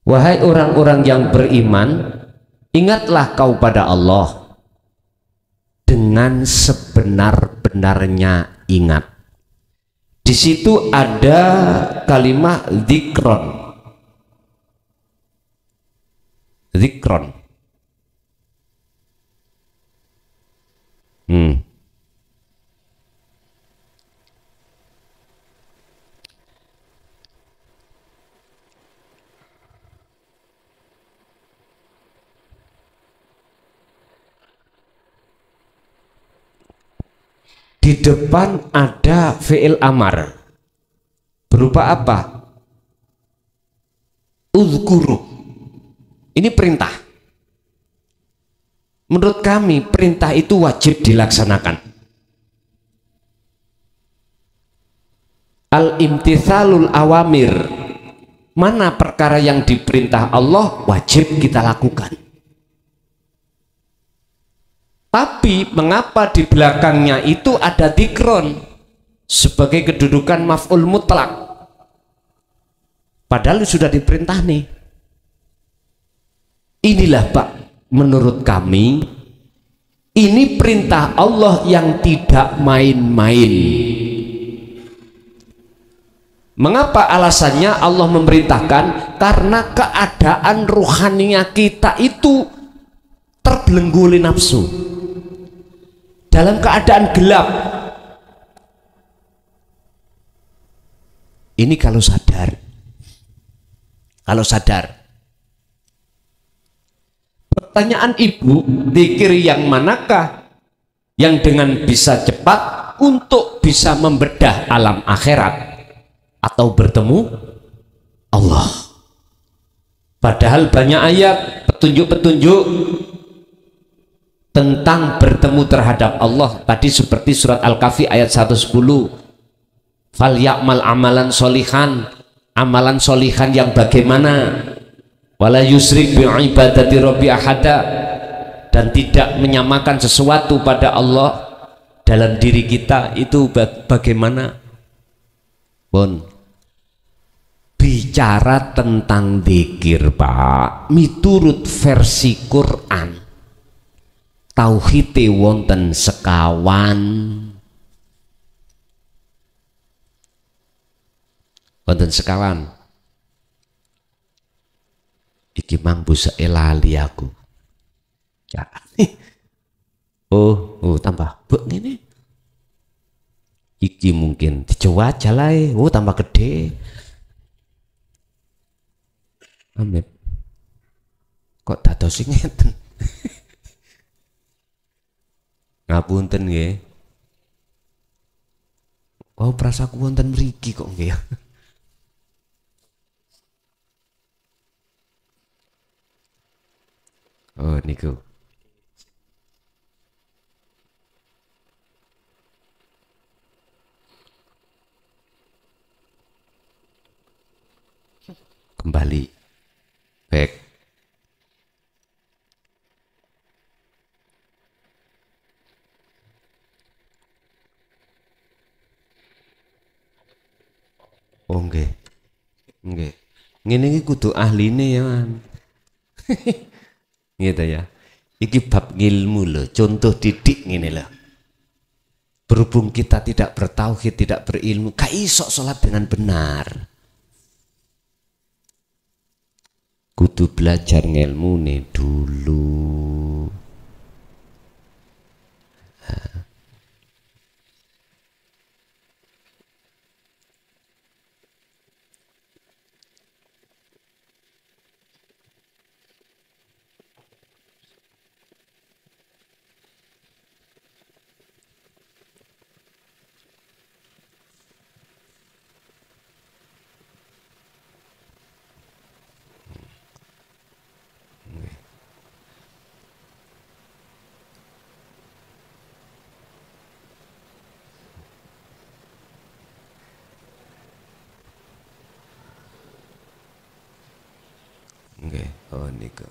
Wahai orang-orang yang beriman, ingatlah kau pada Allah dengan sebenar-benarnya ingat. Di situ ada kalimat dzikron. Dzikron. Di depan ada fi'il amar berupa apa? Uzkuru. Ini perintah. Menurut kami perintah itu wajib dilaksanakan. Al-imtithalul awamir, mana perkara yang diperintah Allah wajib kita lakukan. Tapi mengapa di belakangnya itu ada dzikron sebagai kedudukan maf'ul mutlak, padahal sudah diperintah nih. Inilah Pak, menurut kami ini perintah Allah yang tidak main-main. Mengapa alasannya Allah memerintahkan? Karena keadaan ruhaninya kita itu terbelenggu oleh nafsu, dalam keadaan gelap. Ini kalau sadar, pertanyaan ibu, zikir yang manakah yang dengan bisa cepat untuk bisa membedah alam akhirat atau bertemu Allah? Padahal banyak ayat petunjuk-petunjuk tentang bertemu terhadap Allah tadi, seperti surat Al-Kahfi ayat 110, fal ya'mal amalan solihan, amalan solihan yang bagaimana, wala yusrik bi ibadati rabbi ahada, dan tidak menyamakan sesuatu pada Allah dalam diri kita. Itu bagaimana? Pun bicara tentang dzikir Pak, miturut versi Quran tauhid wonten sekawan. Wonten sekawan. Iki mang busa elali aku. Ya. Oh, tambah bek ini. Iki mungkin dicoba aja lah. Oh, tambah gede. Amin. Kok dados sing ngeten? Ngapunten nggih. Oh, prasaku wonten mriki kok nggih ya. Oh, niku. Kembali. Baik. Oh, nggih. Nggih. Ngene iki kudu ahline ya, Man. Gitu ya. Iki bab ilmu loh, contoh didik ngene loh. Berhubung kita tidak bertauhid, tidak berilmu, gak iso sholat dengan benar. Kudu belajar ngilmune dulu. Nggih, oh niku.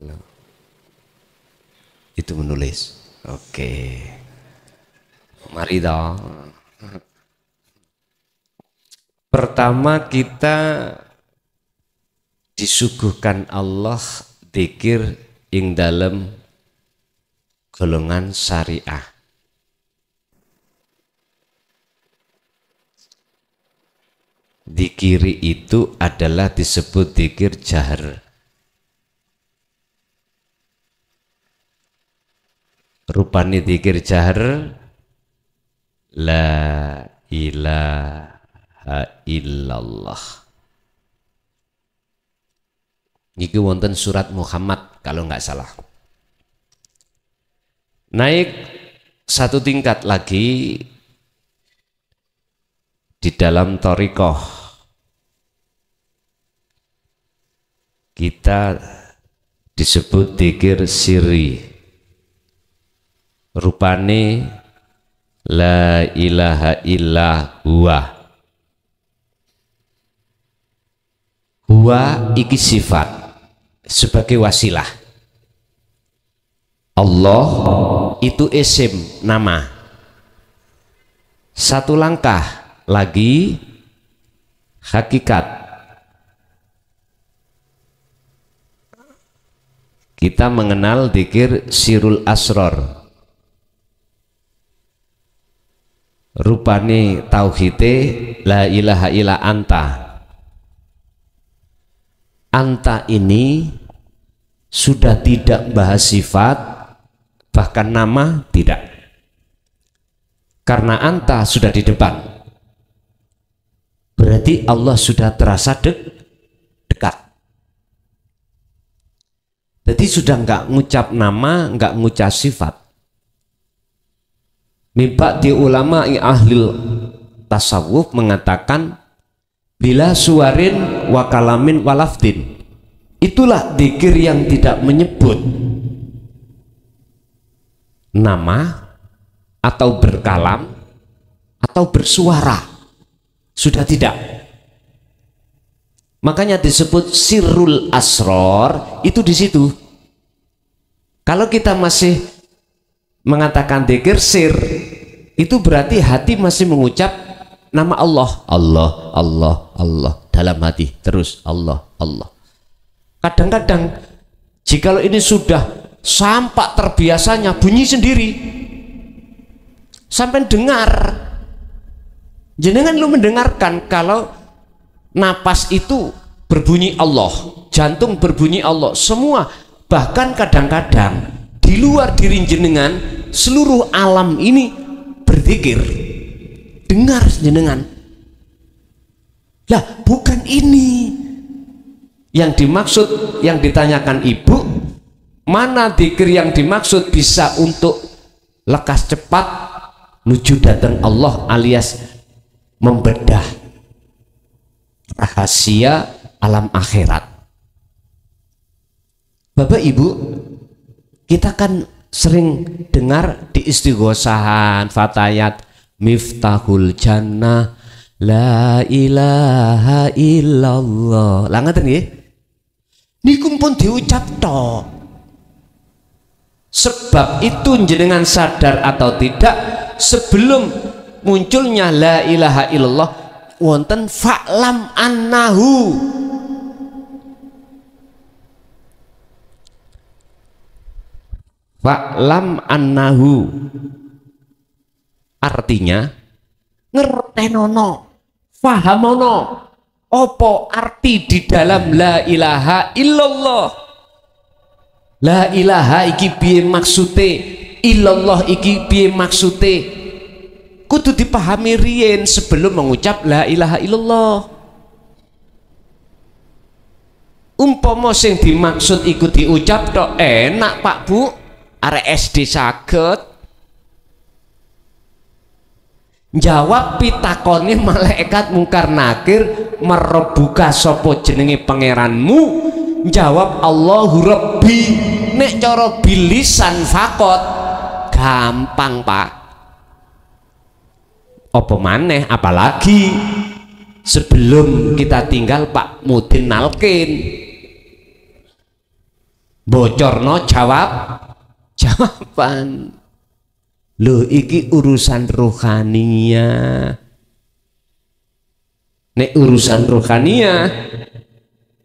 Halo. Itu menulis. Oke. Mari dong. Pertama kita disuguhkan Allah dzikir ing dalam golongan syariah. Dzikiri itu adalah disebut dzikir jahar. Rupane dzikir jahar la ilaha illallah. Niki wonten surat Muhammad kalau nggak salah. Naik satu tingkat lagi di dalam thariqah, kita disebut dzikir sirri. Rupane la ilaha illa huwa. Huwa iki sifat sebagai wasilah. Allah itu isim nama. Satu langkah lagi hakikat. Kita mengenal dzikir sirul asror. Rupane tauhide la ilaha illa anta. Anta ini sudah tidak bahas sifat, bahkan nama tidak, karena anta sudah di depan. Berarti Allah sudah terasa dekat. Jadi sudah nggak ngucap nama, nggak ngucap sifat. Mimpa di ulama ahli tasawuf mengatakan bila suarin wa kalamin walafdin, itulah dzikir yang tidak menyebut nama atau berkalam atau bersuara, sudah tidak. Makanya disebut sirrul asror, itu di situ. Kalau kita masih mengatakan dzikir sir, itu berarti hati masih mengucap nama Allah, Allah, Allah, Allah dalam hati terus Allah, Allah. Kadang-kadang jikalau ini sudah sampai terbiasanya bunyi sendiri, sampai dengar, jenengan lu mendengarkan kalau napas itu berbunyi Allah, jantung berbunyi Allah, semua. Bahkan kadang-kadang di luar diri jenengan seluruh alam ini berzikir, dengar jenengan. Lah bukan ini yang dimaksud, yang ditanyakan ibu, mana dzikir yang dimaksud bisa untuk lekas cepat menuju datang Allah alias membedah rahasia alam akhirat. Bapak Ibu, kita kan sering dengar di istighosahan fatayat miftahul jannah la ilaha illallah. Lah ngaten nggih? Niku pun diucap tok. Sebab itu jenengan sadar atau tidak, sebelum munculnya la ilaha illallah wonten fa'lam annahu. Fa'lam annahu artinya ngertenono, fahamono opo arti di dalam la ilaha illallah. La ilaha iki piye maksude, illallah iki piye maksude, kudu dipahami riyen sebelum mengucap la ilaha illallah. Umpama sing dimaksud iku diucap tok enak Pak Bu, arek SD saged jawab pitakone malaikat mungkar nakir, merebuka sopo jenenge pangeranmu, jawab Allahu Rabbi. Nek cara bilisan fakot gampang Pak, apa maneh apalagi sebelum kita tinggal Pak Mudin nalkin bocorno jawaban. Loh iki urusan rohaniah. Nek urusan rohaniah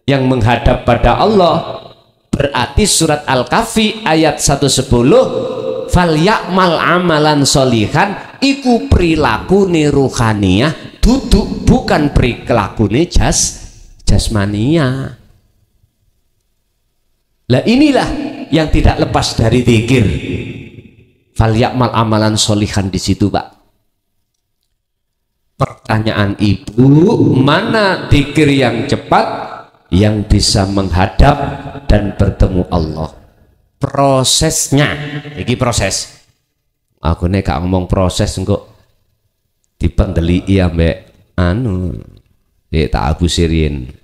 yang menghadap pada Allah, berarti surat Al-Kahfi ayat 110 falyakmal amalan solihan iku prilakune rohaniah, duduk bukan prilakune jasmania. Lah inilah yang tidak lepas dari dzikir. Falyakmal amalan solihan di situ Pak. Pertanyaan ibu, mana dzikir yang cepat yang bisa menghadap dan bertemu Allah? Prosesnya, ini proses. Aku nek gak ngomong proses engko dipendeli ya mbak tak aku sirin.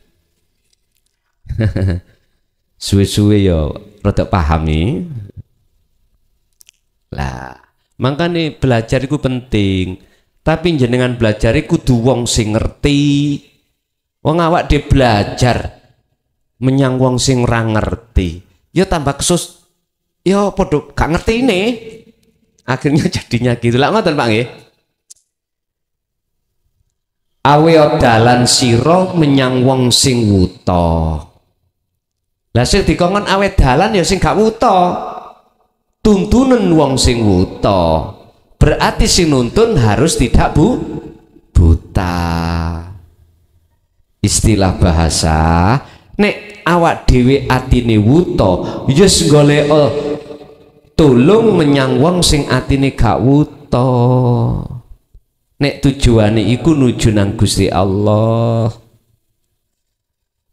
suwe-suwe ya rada pahami. Lah, makanya belajar itu penting. Tapi jenengan belajar itu kudu wong sing ngerti. Wong awak de belajar menyang wong sing ora ngerti. Ya tambah kesus. Ya padha gak ngerti ini. Akhirnya jadinya gitu. Lah ngoten Pak nggih. Awe dalan sira menyang wong sing wuta. Lah sing dikongkon awe dalan ya sing gak wuta. Tuntunan wong sing wuta. Berarti sing nuntun harus tidak buta. Istilah bahasa nek awak dhewe atine wuta yus golek tulung menyang wong sing atine gak wuta. Nek tujuane iku nuju nang Gusti Allah.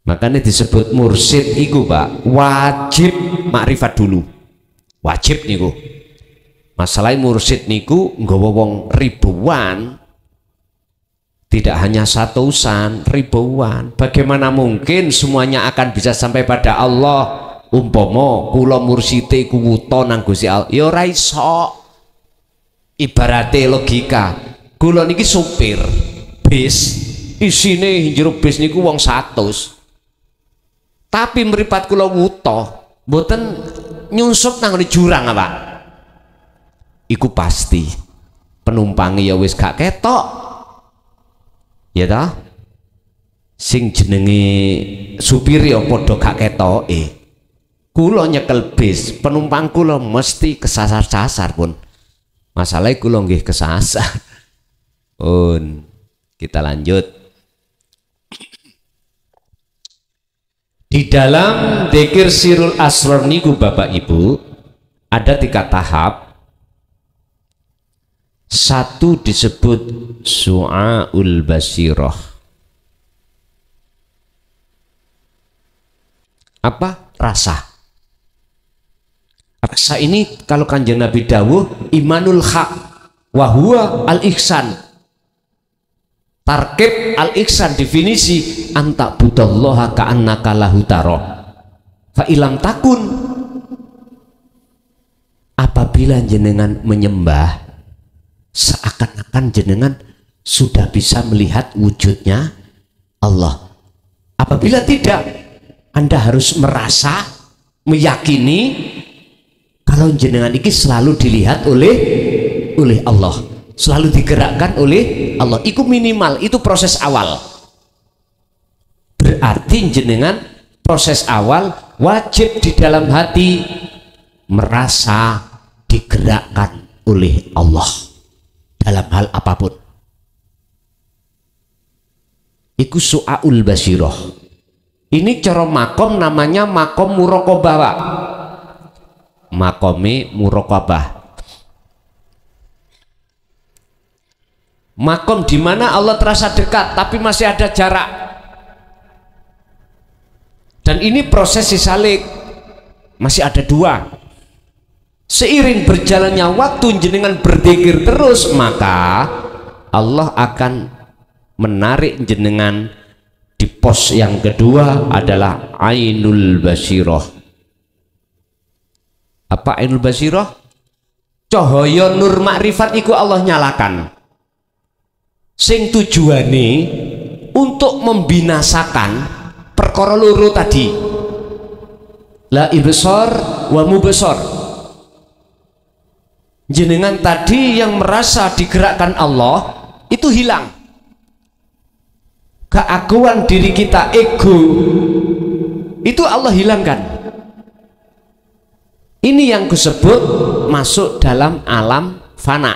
Makanya disebut mursyid iku Pak wajib makrifat dulu. Wajib niku. Masalah mursyid niku nggawa wong ribuan. Tidak hanya satusan, ribuan. Bagaimana mungkin semuanya akan bisa sampai pada Allah? Umpama kula mursyide iku wuta nang Gusti Allah. Ya ora iso. Ibarate logika. Kula niki supir bis, isine jero bis niku wong 100. Tapi mripat kula wuta, mboten nyusup nang jurang apa? Iku pasti penumpangnya ya wis gak ketok. Ya ta? Sing jenenge supir ya padha gak ketoke. Kula nyekel bis, penumpang kula mesti kesasar-sasar pun. Masalahnya kula nggih kesasar. Pun kita lanjut. Di dalam dzikir sirul asrar niku Bapak Ibu ada 3 tahap. Satu disebut su'aul basirah. Apa? Rasa. Rasa ini kalau Kanjeng Nabi dawuh imanul haq wa huwa al-ihsan. Tarkib al-ihsan definisi anta budallaha ka'annaka lahu tara. Fa ilam takun, apabila jenengan menyembah seakan-akan jenengan sudah bisa melihat wujudnya Allah. Apabila tidak, Anda harus merasa, meyakini kalau jenengan ini selalu dilihat oleh Allah, selalu digerakkan oleh Allah. Itu minimal, itu proses awal. Berarti jenengan proses awal wajib di dalam hati merasa digerakkan oleh Allah dalam hal apapun. Iku su'aul basirah. Ini cara makom namanya makom muraqabah, Pak. Makome muraqabah. Makom di mana Allah terasa dekat tapi masih ada jarak. Dan ini proses sisalik. Masih ada 2. Seiring berjalannya waktu jenengan berzikir terus, maka Allah akan menarik jenengan di pos yang kedua adalah ainul basirah. Apa ainul basirah? Cahaya nur makrifat iku Allah nyalakan. Sing tujuane untuk membinasakan perkara loro tadi. La ibsar wa mubsar. Jenengan tadi yang merasa digerakkan Allah itu hilang. Keaguan diri kita, ego, itu Allah hilangkan. Ini yang disebut masuk dalam alam fana.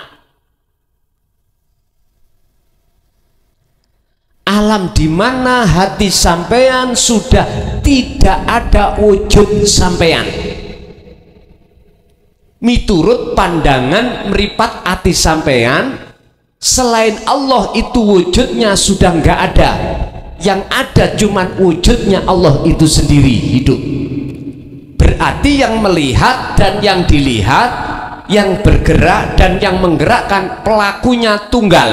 Alam di mana hati sampean sudah tidak ada wujud sampean. Miturut pandangan meripat hati sampean, selain Allah itu wujudnya sudah nggak ada. Yang ada cuman wujudnya Allah itu sendiri hidup. Berarti yang melihat dan yang dilihat, yang bergerak dan yang menggerakkan pelakunya tunggal.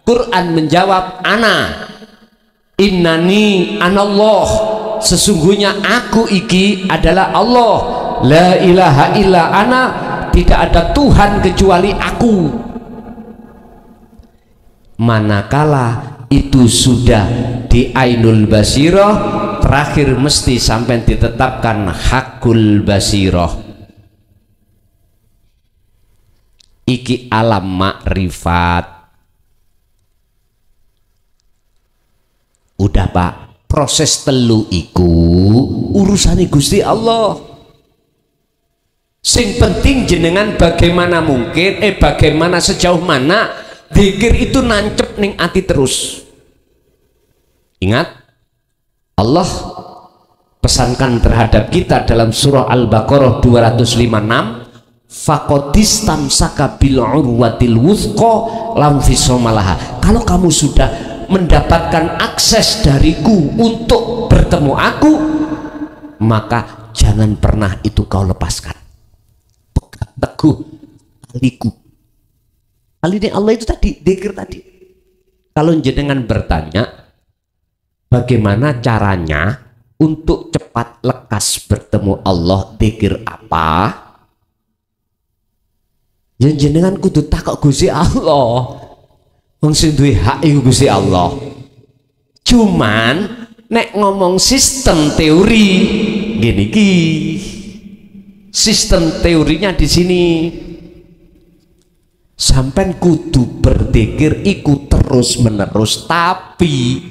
Quran menjawab ana innani anallah sesungguhnya aku iki adalah Allah, la ilaha illa ana, tidak ada Tuhan kecuali aku. Manakala itu sudah di ainul basirah, terakhir mesti sampai ditetapkan hakul basirah. Iki alam makrifat. Udah Pak, proses telu iku urusane Gusti Allah. Sing penting jenengan bagaimana mungkin bagaimana sejauh mana zikir itu nancep ning ati terus. Ingat, Allah pesankan terhadap kita dalam surah Al-Baqarah 256, faqadistamsaka bil urwatil wuthqa lam fisomalaha. Kalau kamu sudah mendapatkan akses dariku untuk bertemu aku, maka jangan pernah itu kau lepaskan. Pegang teguh taliku. Kali ini Allah itu tadi, dzikir tadi. Kalau jenengan bertanya bagaimana caranya untuk cepat lekas bertemu Allah, dzikir apa? Jenengan kudu takok Gusti Allah. Wong sing duwe hak iku Gusti Allah. Cuman nek ngomong sistem teori gini iki. Sistem teorinya di sini. Sampai kudu berzikir iku terus menerus, tapi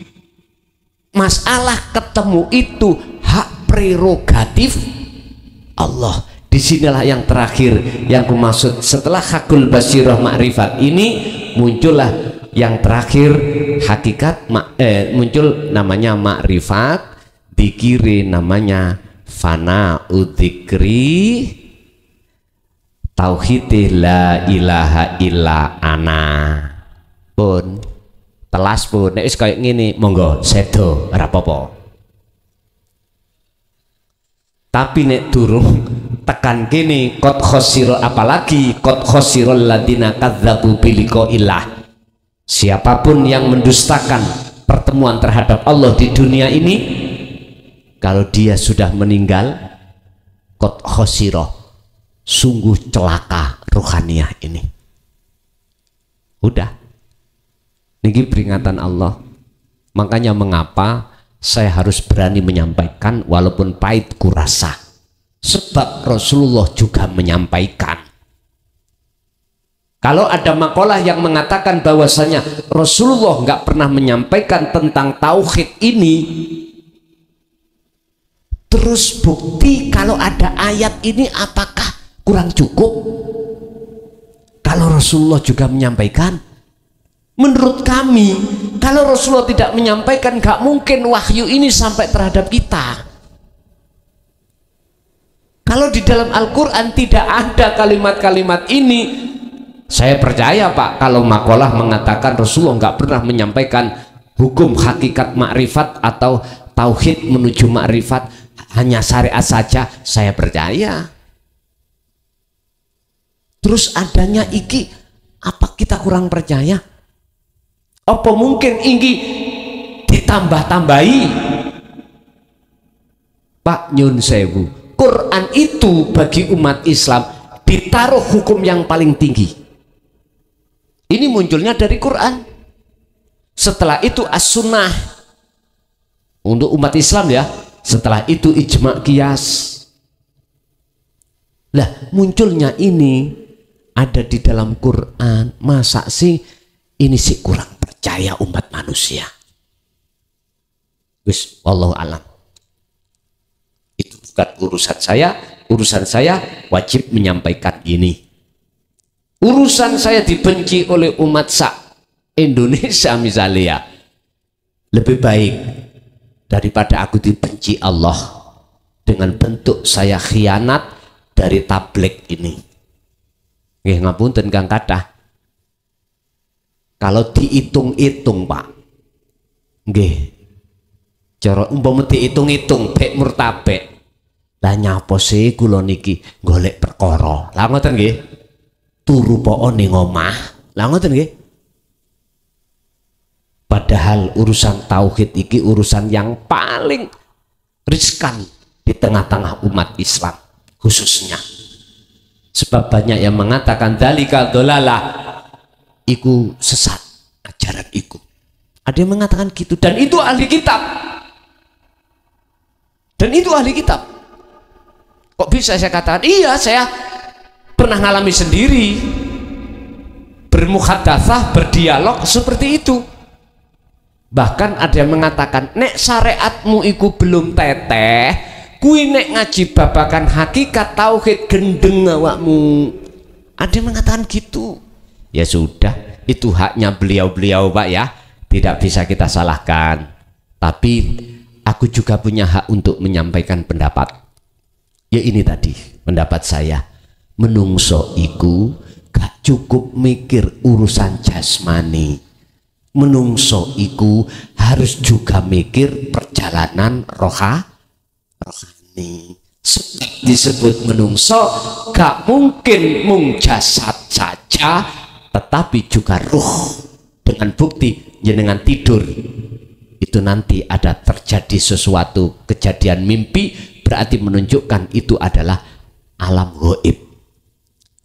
masalah ketemu itu hak prerogatif Allah. Disinilah yang terakhir yang ku maksud, setelah hakul basirah ma'rifat ini muncullah yang terakhir hakikat muncul namanya ma'rifat, dikiri namanya fana udzikri, tauhid la ilaha illa ana. Pun telas pun nek wis kaya ngene monggo sedo ora apa-apa. Tapi nek durung tekan kene qad khosiro, apalagi qad khosirul ladina kadzdzabu biliqaillah. Siapapun yang mendustakan pertemuan terhadap Allah di dunia ini, kalau dia sudah meninggal, qad khosiro, sungguh celaka ruhaniyah ini. Udah, niki peringatan Allah. Makanya mengapa saya harus berani menyampaikan walaupun pahit kurasa, sebab Rasulullah juga menyampaikan. Kalau ada makalah yang mengatakan bahwasanya Rasulullah nggak pernah menyampaikan tentang tauhid ini, terus bukti kalau ada ayat ini apakah kurang cukup? Kalau Rasulullah juga menyampaikan, menurut kami kalau Rasulullah tidak menyampaikan, gak mungkin wahyu ini sampai terhadap kita. Kalau di dalam Al-Quran tidak ada kalimat-kalimat ini, saya percaya Pak, kalau makalah mengatakan Rasulullah nggak pernah menyampaikan hukum hakikat makrifat atau tauhid menuju makrifat, hanya syariat saja, saya percaya. Terus adanya iki, apa kita kurang percaya? Apa mungkin ini ditambah-tambahi? Pak nyun sewu, Quran itu bagi umat Islam ditaruh hukum yang paling tinggi. Ini munculnya dari Quran. Setelah itu as-sunnah untuk umat Islam ya. Setelah itu ijma' qiyas. Lah munculnya ini ada di dalam Quran. Masa sih ini sih kurang percaya umat manusia? Wis wallahu alam. Itu bukan urusan saya. Urusan saya wajib menyampaikan ini. Urusan saya dibenci oleh umat Indonesia misalnya ya, lebih baik daripada aku dibenci Allah dengan bentuk saya khianat dari tabligh ini. Nggih ngapunten Kang Kadah. Kalau dihitung-hitung Pak, nggih, cara umpama dihitung-hitung bek murtabek, lah nyapa sih kula niki golek perkara. Lah ngoten nggih. Turu po ning omah. Lah ngoten nggih. Padahal urusan tauhid iki urusan yang paling riskan di tengah-tengah umat Islam khususnya. Sebab banyak yang mengatakan dzalika dhalalah, iku sesat ajaran iku. Ada yang mengatakan gitu, dan itu ahli kitab. Dan itu ahli kitab. Kok bisa saya katakan? Iya, saya pernah ngalami sendiri. Bermuhadatsah, berdialog seperti itu. Bahkan ada yang mengatakan, nek syariatmu iku belum teteh, kui nek ngaji babakan hakikat tauhid gendeng awakmu. Ada yang mengatakan gitu. Ya sudah, itu haknya beliau-beliau Pak ya, tidak bisa kita salahkan. Tapi aku juga punya hak untuk menyampaikan pendapat. Ya ini tadi pendapat saya, menungso iku gak cukup mikir urusan jasmani. Menungso iku harus juga mikir perjalanan rohani. Disebut menungso gak mungkin mung jasad saja, tetapi juga ruh. Dengan bukti jenengan tidur itu nanti ada terjadi sesuatu kejadian mimpi, berarti menunjukkan itu adalah alam gaib.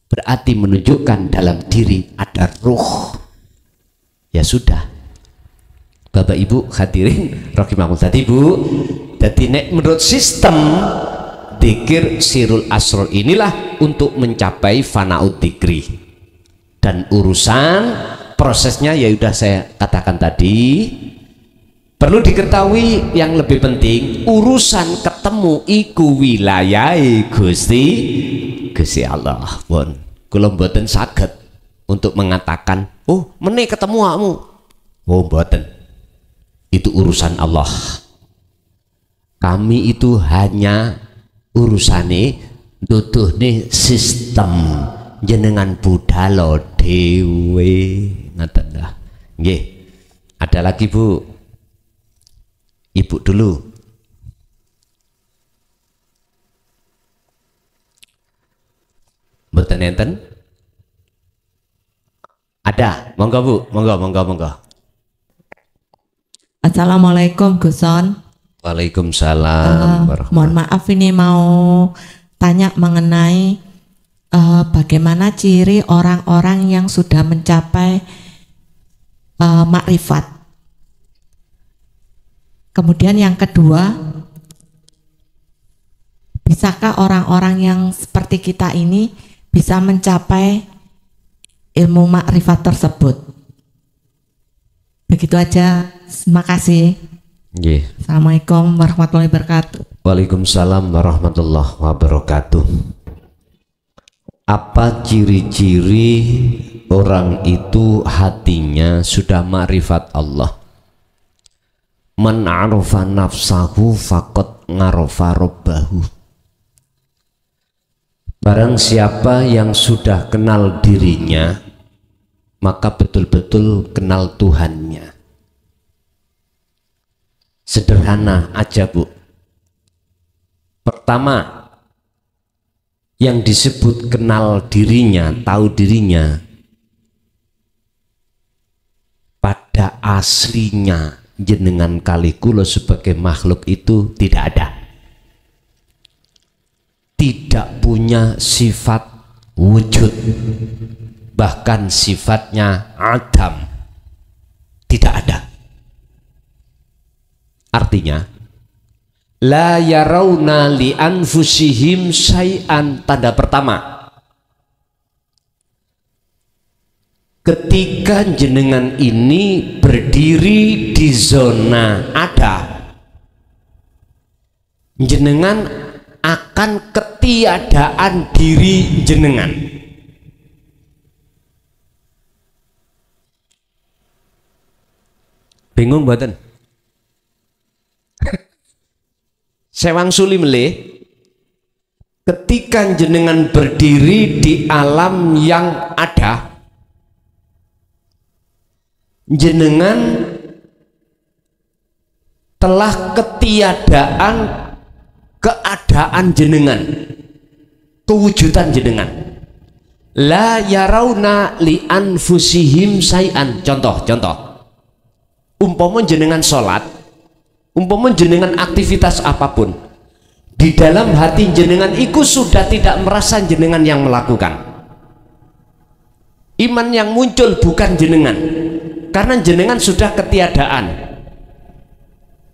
Berarti menunjukkan dalam diri ada ruh. Ya sudah, Bapak Ibu hadirin rahimakumullah. Bu, jadi nek menurut sistem dzikir sirul asror inilah untuk mencapai fanaud dzikri, dan urusan prosesnya ya udah saya katakan tadi. Perlu diketahui yang lebih penting, urusan ketemu iku wilayah Gusti Allah. Pun kula mboten saged untuk mengatakan, oh meneh ketemu kamu. Oh mboten. Itu urusan Allah. Kami itu hanya urusane nuduhne sistem, jenengan budalo dewe. Ngaten dah. Nggih. Ada lagi Bu. Ibu dulu. Mboten enten? Ada. Monggo Bu, monggo. Assalamualaikum Guson. Waalaikumsalam. Mohon maaf ini mau tanya mengenai bagaimana ciri orang-orang yang sudah mencapai makrifat. Kemudian yang kedua, bisakah orang-orang yang seperti kita ini bisa mencapai ilmu makrifat tersebut? Begitu aja, terima kasih. Yeah. Assalamualaikum warahmatullahi wabarakatuh. Waalaikumsalam warahmatullahi wabarakatuh. Apa ciri-ciri orang itu hatinya sudah makrifat Allah? Man arafa nafsahu faqad ngarafa rabbahu. Barang siapa yang sudah kenal dirinya, maka betul-betul kenal Tuhannya. Sederhana aja Bu. Pertama, yang disebut kenal dirinya, tahu dirinya, pada aslinya jenengan kali kula sebagai makhluk itu tidak ada, tidak punya sifat wujud, bahkan sifatnya adam, tidak ada. Artinya la yarawna li anfusihim syai'an. Tanda pertama, ketika jenengan ini berdiri di zona ada, jenengan akan ketiadaan diri jenengan. Bingung mboten? Sewang suli melih, ketika jenengan berdiri di alam yang ada, jenengan telah ketiadaan keadaan jenengan, kewujudan jenengan. La yarawna li anfusihim syai'an. Contoh umpama jenengan sholat, umpama jenengan aktivitas apapun, di dalam hati jenengan iku sudah tidak merasa jenengan yang melakukan. Iman yang muncul bukan jenengan, karena jenengan sudah ketiadaan.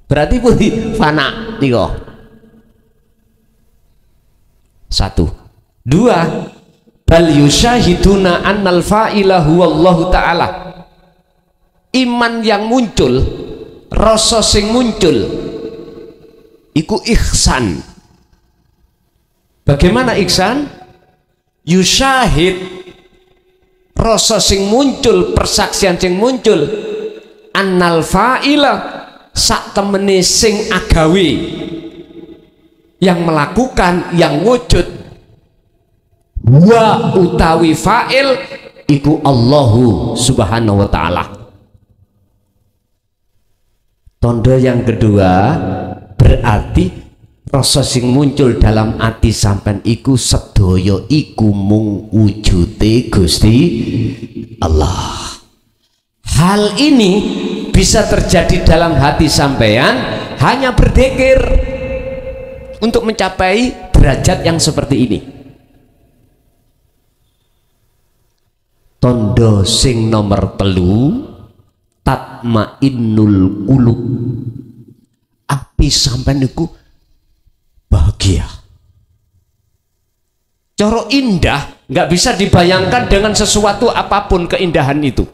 Berarti pun fana niko. Satu. Dua, bal yusyahiduna annal fa'ila huwallahu ta'ala. Iman yang muncul, rasa sing muncul iku ihsan. Bagaimana ihsan? Yusyahid, rasa sing muncul, persaksian sing muncul, annal fa'ila, sak temene sing agawe, yang melakukan, yang wujud, wa utawi fa'il iku Allahu subhanahu wa ta'ala. Tondo yang kedua, berarti rasa sing muncul dalam ati sampean iku sedaya iku mung wujude Gusti Allah. Hal ini bisa terjadi dalam hati sampean hanya berzikir untuk mencapai derajat yang seperti ini. Tondo sing nomor telu, tatmainnul qulub. Api sampean niku bahagia. Coro indah nggak bisa dibayangkan dengan sesuatu apapun keindahan itu.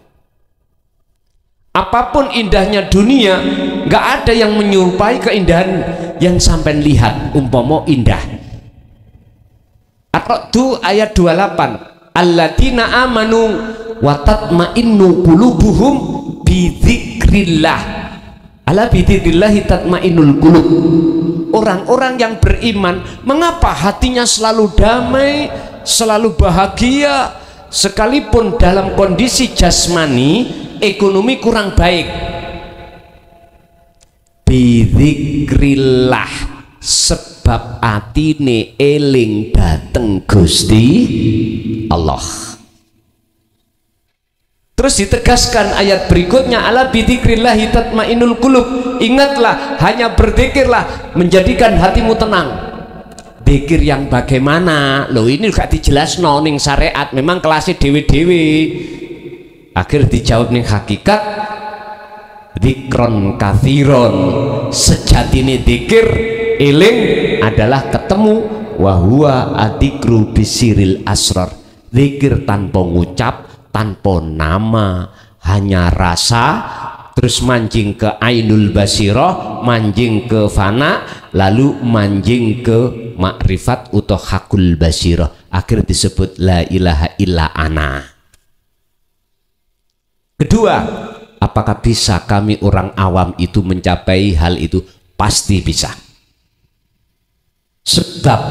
Apapun indahnya dunia, nggak ada yang menyerupai keindahan yang sampean lihat. Umpama indah. At-Ra'd ayat 28. Alladzina amanu wa tatma'innu qulubuhum bi dzikrillah. Ala bi dzikrillah tatma'innul qulub. Orang-orang yang beriman, mengapa hatinya selalu damai, selalu bahagia, sekalipun dalam kondisi jasmani, ekonomi kurang baik? Bidzikrillah, sebab atine eling dateng Gusti Allah. Terus ditegaskan ayat berikutnya, ala bidzikrillahi tatmainnul qulub. Ingatlah, hanya berzikirlah menjadikan hatimu tenang. Zikir yang bagaimana? Loh, ini gak dijelasno ning syariat, memang kelasnya dewe-dewe. Akhir dijawab ning hakikat, dzikron kathiron, sejatine dzikir eling adalah ketemu, wahwa adikru bisiril asrar. Dzikir tanpa ngucap, tanpa nama, hanya rasa, terus manjing ke ainul basiroh, manjing ke fana, lalu manjing ke makrifat atau hakul basiroh. Akhir disebut la ilaha illa ana. Kedua, apakah bisa kami orang awam itu mencapai hal itu? Pasti bisa. Sebab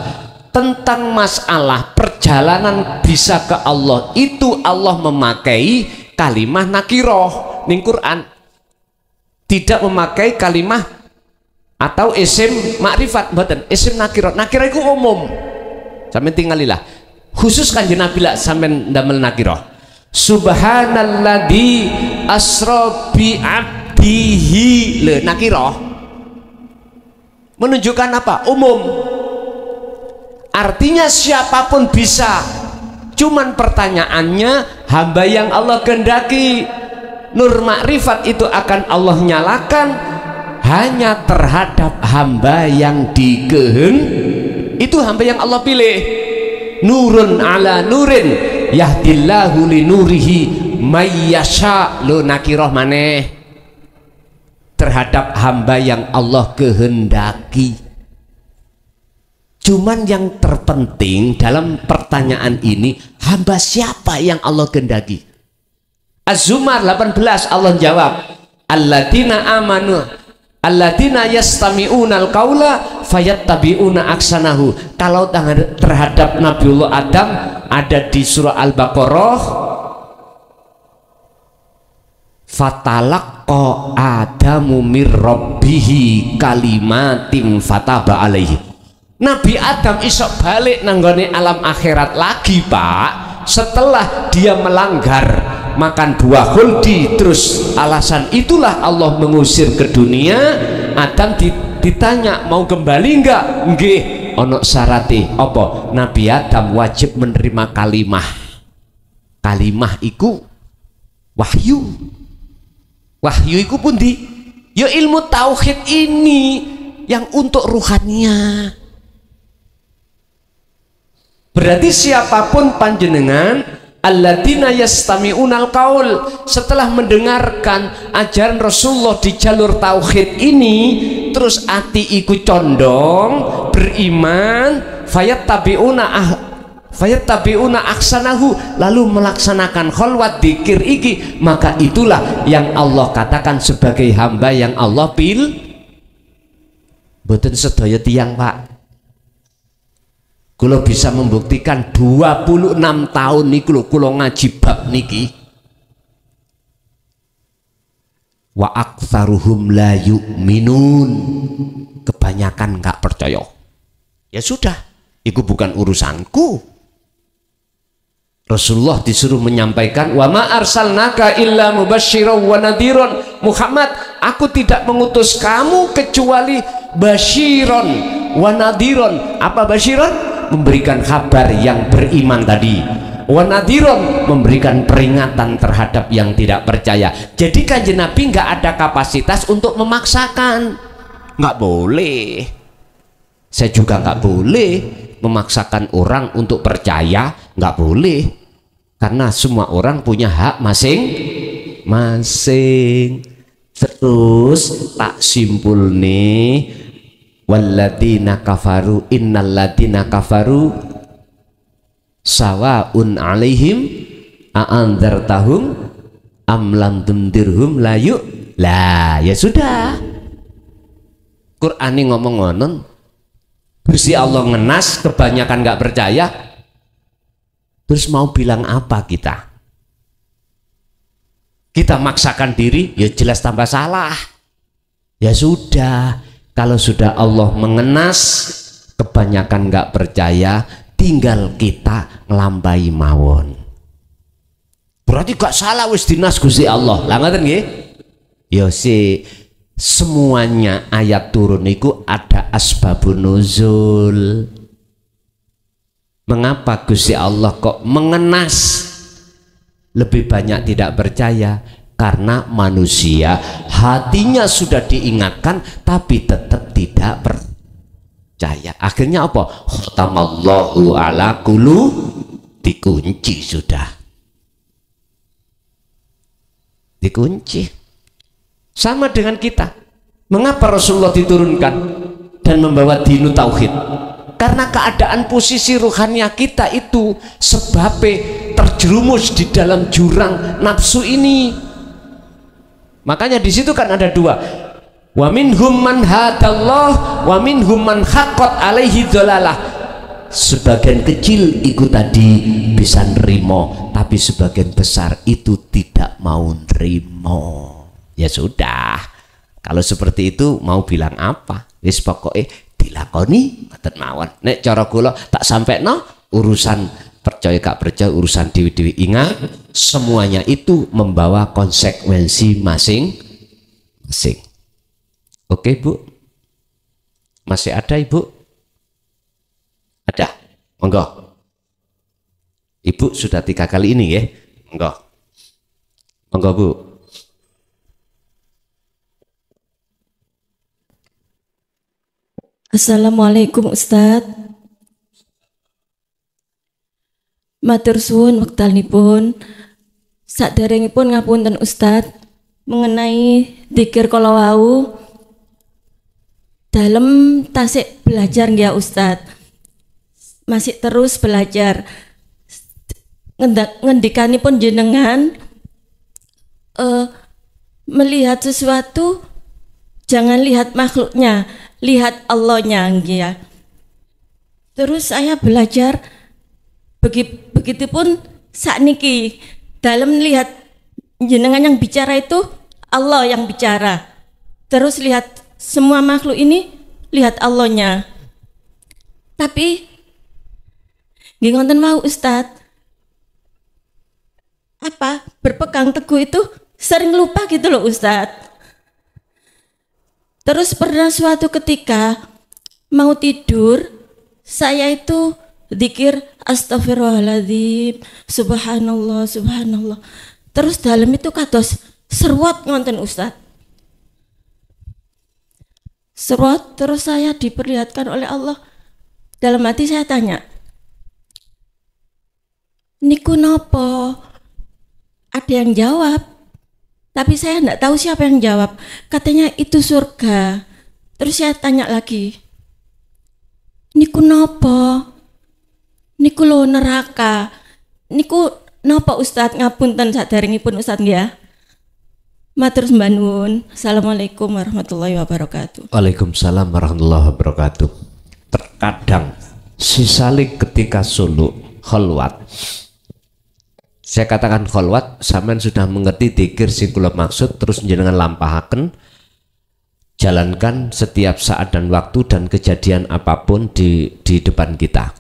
tentang masalah perjalanan bisa ke Allah itu Allah memakai kalimah nakiroh ning Quran, tidak memakai kalimah atau isim makrifat. Mboten, isim nakiroh. Nakiroh itu umum, sampeyan tingalilah. Khusus Kanjeng Nabi lah sampeyan ndamel nakiroh. Subhanalladzi asra bi abdihi, le nakiroh menunjukkan apa? Umum. Artinya siapapun bisa, cuman pertanyaannya hamba yang Allah kehendaki. Nur makrifat itu akan Allah nyalakan hanya terhadap hamba yang dikehendaki. Itu hamba yang Allah pilih. Nurun ala nurin yahdillahu li nurihi mayyasha, lo nakiroh maneh terhadap hamba yang Allah kehendaki. Cuman yang terpenting dalam pertanyaan ini, hamba siapa yang Allah kehendaki? Az-Zumar 18 Allah jawab, alladzina amanu alladzina yastami'unal qaula fayattabi'una aksanahu. Kalau terhadap Nabiullah Adam ada di surah Al-Baqarah, fatalaqqa Adamu mir rabbihi kalimatin fataba alaihi. Nabi Adam isok balik nanggone alam akhirat lagi, Pak, setelah dia melanggar makan buah khuldi. Terus alasan itulah Allah mengusir ke dunia, Adam ditanya mau kembali enggak? Nggih, ono syarate. Apa? Nabi Adam wajib menerima kalimah. Kalimah iku wahyu. Wahyu iku pundi? Ya ilmu tauhid ini yang untuk ruhania. Berarti siapapun panjenengan alladzina yastami'unal qaul, setelah mendengarkan ajaran Rasulullah di jalur tauhid ini, terus ati iku condong beriman, fayattabi'una ahsanahu, lalu melaksanakan kholwat dzikir iki, maka itulah yang Allah katakan sebagai hamba yang Allah pilih. Mboten sedaya tiyang, Pak. Kula bisa membuktikan 26 tahun niku lho kula ngaji bab niki. Wa aktsaruhum la yu'minun. Kebanyakan enggak percaya. Ya sudah, itu bukan urusanku. Rasulullah disuruh menyampaikan, wa ma arsalnaka illa mubasysyiran wa nadhiran. Muhammad, aku tidak mengutus kamu kecuali basyiron wa nadhiran. Apa basyiron? Memberikan kabar yang beriman tadi, wa nadhiran, memberikan peringatan terhadap yang tidak percaya. Jadi Kanjeng Nabi nggak ada kapasitas untuk memaksakan, nggak boleh. Saya juga nggak boleh memaksakan orang untuk percaya, nggak boleh, karena semua orang punya hak masing-masing. Terus tak simpul nih, walladzina kafaru innalladzina kafaru sawaun alaihim a'andzartahum am lam tundirhum la lah. Ya sudah, Quran ini ngomong ngonon, Gusti Allah ngenas, kebanyakan nggak percaya, terus mau bilang apa kita? Kita maksakan diri, ya jelas tambah salah. Ya sudah, kalau sudah Allah mengenas, kebanyakan nggak percaya, tinggal kita ngelambai mawon. Berarti gak salah wis dinas Gusti Allah. Lah ngoten nggih? Ya si semuanya ayat turun itu ada asbabun nuzul. Mengapa Gusti Allah kok mengenas? Lebih banyak tidak percaya karena manusia hatinya sudah diingatkan tapi tetap tidak percaya. Akhirnya apa? Khatamallahu ala qulu, dikunci sudah. Dikunci. Sama dengan kita. Mengapa Rasulullah diturunkan dan membawa dinu tauhid? Karena keadaan posisi ruhania kita itu sebabnya terjerumus di dalam jurang nafsu ini. Makanya di situ kan ada dua. Wa minhum man hadallah wa minhum man haqqat alaihi dhalalah. Sebagian kecil itu tadi bisa nerimo, tapi sebagian besar itu tidak mau nerimo. Ya sudah, kalau seperti itu mau bilang apa? Wis pokoknya dilakoni ngoten mawon. Nek cara kula tak sampekno urusan percaya gak percaya urusan dewi-dewi. Ingat, semuanya itu membawa konsekuensi masing-masing. Oke Bu, masih ada Ibu? Ada? Monggo. Ibu sudah 3 kali ini ya. Monggo. Monggo Bu. Assalamualaikum Ustadz. Matur suwun wektalipun. Saderengipun ngapunten Ustadz mengenai dzikir kala wau dalem tasik belajar ya Ustadz. Masih terus belajar. Ngendikanipun jenengan melihat sesuatu jangan lihat makhluknya, lihat Allahnya ya. Terus saya belajar begitupun sakniki dalam lihat jenengan yang bicara itu Allah yang bicara. Terus lihat semua makhluk ini lihat Allahnya. Tapi nggih ngoten mau Ustadz, apa berpegang teguh itu sering lupa gitu loh Ustadz. Terus pernah suatu ketika mau tidur, saya itu zikir astagfirullahaladzim, subhanallah, subhanallah. Terus dalam itu kados serwat ngonten Ustaz. Serwat, terus saya diperlihatkan oleh Allah. Dalam hati saya tanya, niku nopo? Ada yang jawab, tapi saya enggak tahu siapa yang jawab. Katanya itu surga. Terus saya tanya lagi, niku nopo? Niku lo neraka. Niku napa Ustaz? Ngapunten sadaringipun Ustaz nggih. Matur sembah nuwun. Assalamualaikum warahmatullahi wabarakatuh. Waalaikumsalam warahmatullahi wabarakatuh. Terkadang si salik ketika suluk kholwat, saya katakan kholwat, sampean sudah mengerti dzikir sing kula maksud, terus jenengan lampahaken, jalankan setiap saat dan waktu dan kejadian apapun di depan kita.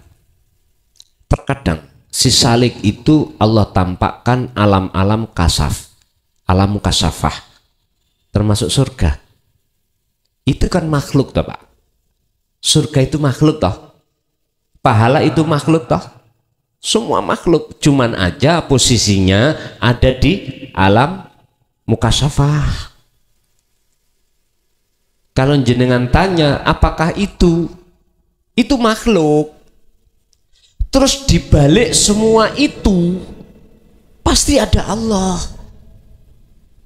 Terkadang si salik itu Allah tampakkan alam-alam kasaf, alam kasafah, termasuk surga. Itu kan makhluk toh Pak. Surga itu makhluk toh. Pahala itu makhluk toh. Semua makhluk, cuman aja posisinya ada di alam mukasafah. Kalau jenengan tanya apakah itu makhluk. Terus dibalik semua itu pasti ada Allah.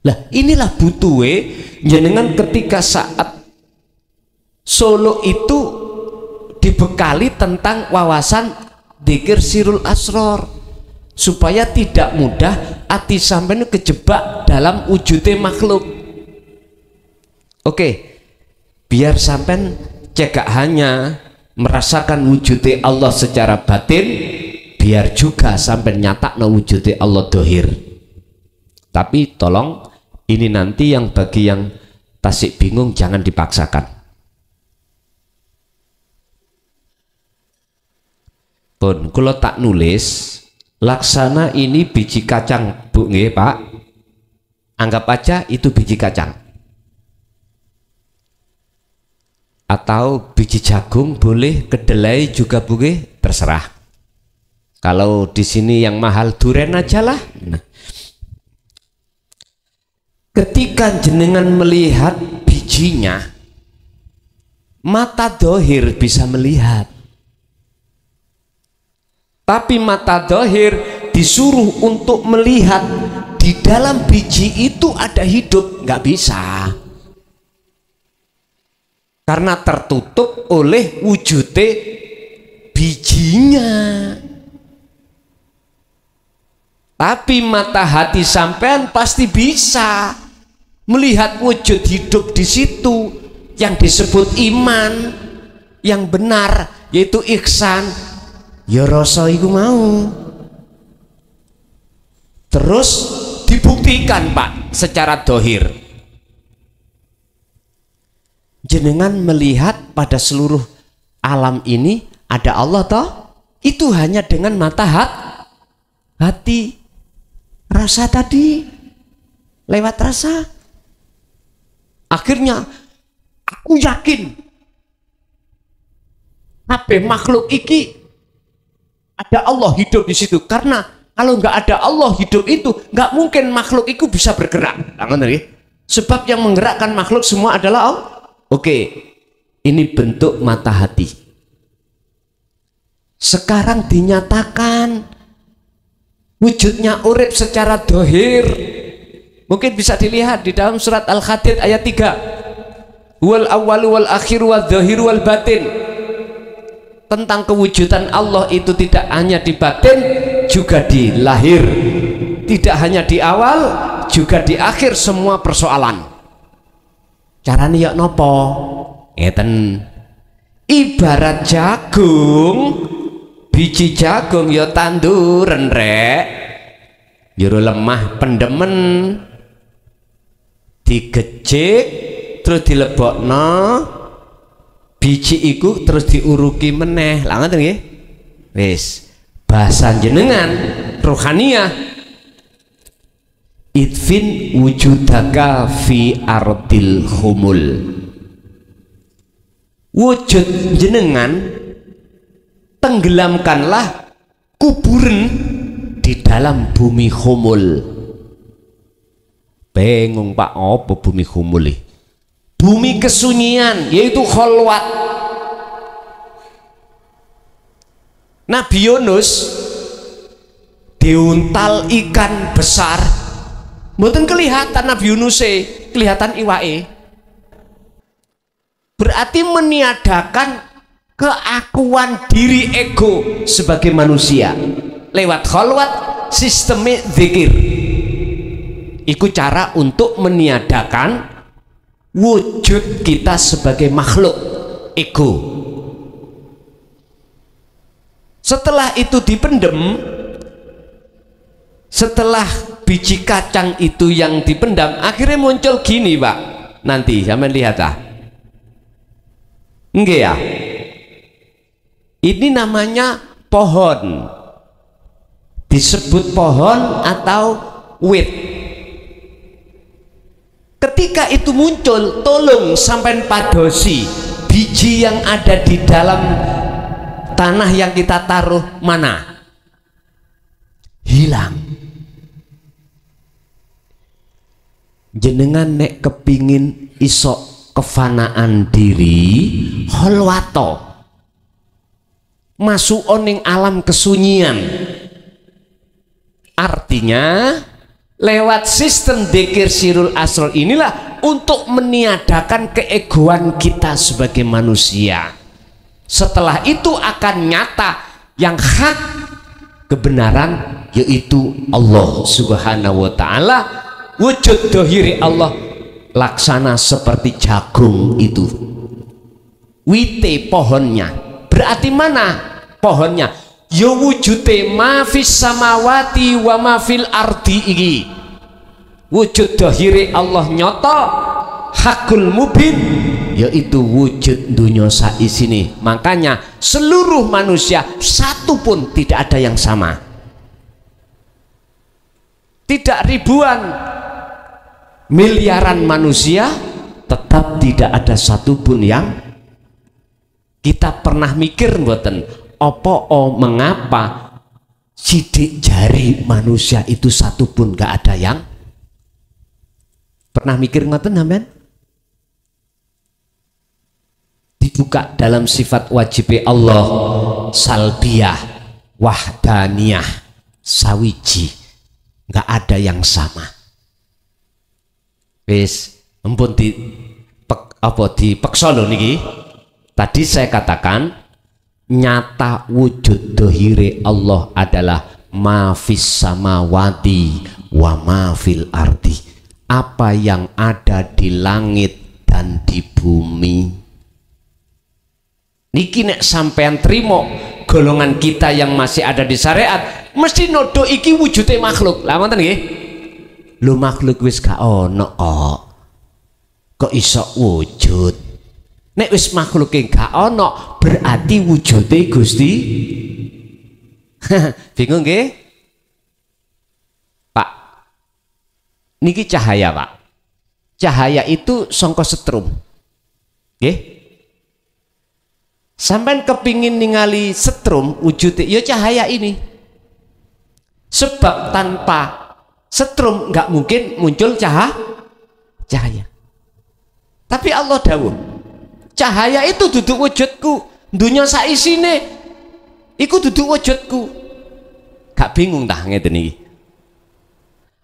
Lah inilah butuhe jenengan ketika saat solo itu dibekali tentang wawasan dzikir sirul asror, supaya tidak mudah hati sampean kejebak dalam wujudnya makhluk. Oke, biar sampean cegak hanya merasakan wujudnya Allah secara batin, biar juga sampai nyata wujudnya Allah dohir. Tapi tolong ini nanti yang bagi yang tasik bingung jangan dipaksakan. Pun kalau tak nulis laksana ini biji kacang Bu nggih Pak, anggap aja itu biji kacang. Atau biji jagung boleh, kedelai juga boleh, terserah. Kalau di sini yang mahal duren aja lah. Nah. Ketika jenengan melihat bijinya, mata dohir bisa melihat. Tapi mata dohir disuruh untuk melihat di dalam biji itu ada hidup, nggak bisa. Karena tertutup oleh wujudnya bijinya. Tapi mata hati sampean pasti bisa melihat wujud hidup di situ yang disebut iman yang benar, yaitu ihsan. Ya rasa iku mau. Terus dibuktikan Pak secara dohir. Jenengan melihat pada seluruh alam ini ada Allah toh, itu hanya dengan mata hati, rasa tadi, lewat rasa. Akhirnya aku yakin kabeh makhluk iki ada Allah hidup di situ, karena kalau nggak ada Allah hidup itu nggak mungkin makhluk itu bisa bergerak. Sebab yang menggerakkan makhluk semua adalah Allah. Oke, ini bentuk mata hati. Sekarang dinyatakan wujudnya urip secara dohir. Mungkin bisa dilihat di dalam surat Al-Hadid ayat 3. Wal awwalu wal akhiru wal dhahiru wal batin. Tentang kewujudan Allah itu tidak hanya di batin, juga di lahir. Tidak hanya di awal, juga di akhir semua persoalan. Caranya ya nopo? Ngeten. Ibarat jagung, biji jagung ya tanduran rek. Jero lemah pendemen, digejek terus dilebokno, biji iku terus diuruki meneh. Lah ngoten nggih. Wis, bahasa jenengan rohaniyah. Idfin wujudaka fi ardil humul. wujud jenengan tenggelamkanlah kuburan di dalam bumi humul. Bingung Pak, apa bumi humul? Bumi kesunyian, yaitu kholwat. Nabi Yunus diuntal ikan besar, mboten kelihatan Nabi Yunus, kelihatan iwake. Berarti meniadakan keakuan diri ego sebagai manusia lewat kholwat, sistemik zikir. Iku cara untuk meniadakan wujud kita sebagai makhluk ego. Setelah itu dipendem, setelah biji kacang itu yang dipendam, akhirnya muncul gini Pak. Nanti sampean lihat ah. Nggih ya. Ini namanya pohon. Disebut pohon atau wit. Ketika itu muncul, tolong sampai padosi biji yang ada di dalam tanah yang kita taruh mana? Hilang. Jenengan nek kepingin isok kefanaan diri, holwato masuk oning alam kesunyian. Artinya lewat sistem dzikir sirul asror inilah untuk meniadakan keegoan kita sebagai manusia. Setelah itu akan nyata yang hak kebenaran, yaitu Allah subhanahu wa ta'ala. Wujud dohiri Allah laksana seperti jagung itu, wite pohonnya. Berarti mana pohonnya? Ya wujute ma fis samawati wa ma fil ardi iki. Wujud dohiri Allah nyoto hakul mubin, yaitu wujud dunia saisini. Makanya seluruh manusia satu pun tidak ada yang sama. Tidak ribuan miliaran manusia, tetap tidak ada satupun yang kita pernah mikir mboten mengapa sidik jari manusia itu satupun gak ada yang pernah mikir ngoten sampean? Dibuka dalam sifat wajib Allah, salbiyah, wahdaniyah, sawiji, gak ada yang sama. Wis empun dipeksa lho niki. Tadi saya katakan nyata wujud dohire Allah adalah ma fis samawati wa ma fil ardi. Apa yang ada di langit dan di bumi. Niki nek sampean trimo golongan kita yang masih ada di syariat, mesti nodo iki wujude makhluk. Lah ngoten nggih? Lu makhluk wis gak ono kok iso wujud. Nek wis makhluke gak ono, berarti wujude Gusti. Bingung nggih? Pak, niki cahaya Pak. Cahaya itu sangka setrum. Nggih? Sampai kepingin ningali setrum wujudnya, ya cahaya ini. Sebab tanpa setrum nggak mungkin muncul cahaya. Tapi Allah dawuh, cahaya itu duduk wujudku, dunia saisine iku duduk wujudku. Gak bingung tah ngeten iki.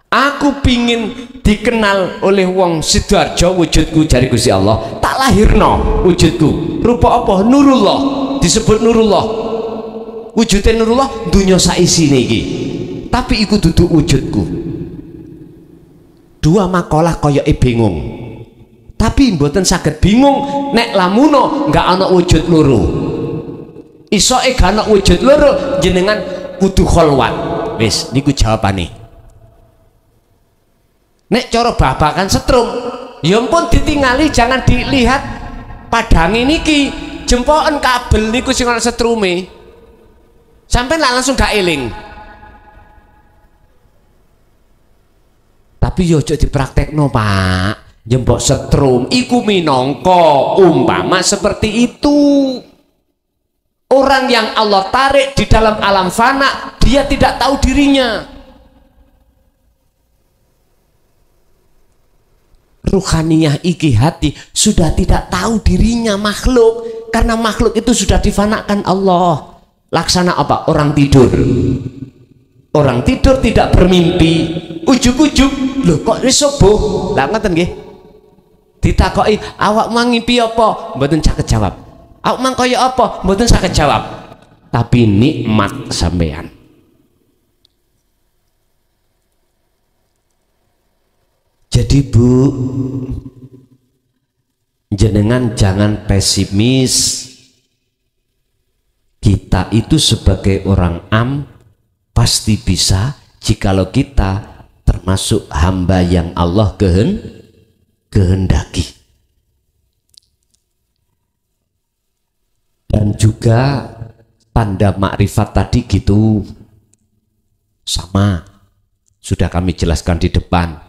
Aku pingin dikenal oleh wong Sidoarjo wujudku jari Gusti Allah, tak lahirno wujudku. Rupa apa? Nurullah, disebut Nurullah. Wujudnya Nurullah dunia saisine iki. Tapi iku duduk wujudku. Dua makalah koyoke bingung. Tapi mboten saged bingung nek lamuno nggak ana wujud loro. Isoke gak ana wujud loro, jenengan kudu kholwat. Wis niku jawabane. Nek cara babakan setrum, ya ampun ditingali, jangan dilihat padange niki, jempoken kabel niku sing ana setrume. Sampai langsung gak eling. Tapi yo aja dipraktekno, Pak. Jembok setrum iku minangka umpama seperti itu. Orang yang Allah tarik di dalam alam fana, dia tidak tahu dirinya. Ruhaniyah iki hati sudah tidak tahu dirinya makhluk, karena makhluk itu sudah difanakan Allah. Laksana apa? Orang tidur. Orang tidur tidak bermimpi, ujug-ujug lho kok wis subuh. Lah ngoten nggih. Ditakoki, awak mang ngimpi apa? Mboten saged jawab. Awak mang kaya apa? Mboten saged jawab. Tapi nikmat sampean. Jadi Bu, jenengan jangan pesimis. Kita itu sebagai orang pasti bisa jikalau kita termasuk hamba yang Allah kehendaki. Dan juga tanda makrifat tadi gitu sama sudah kami jelaskan di depan.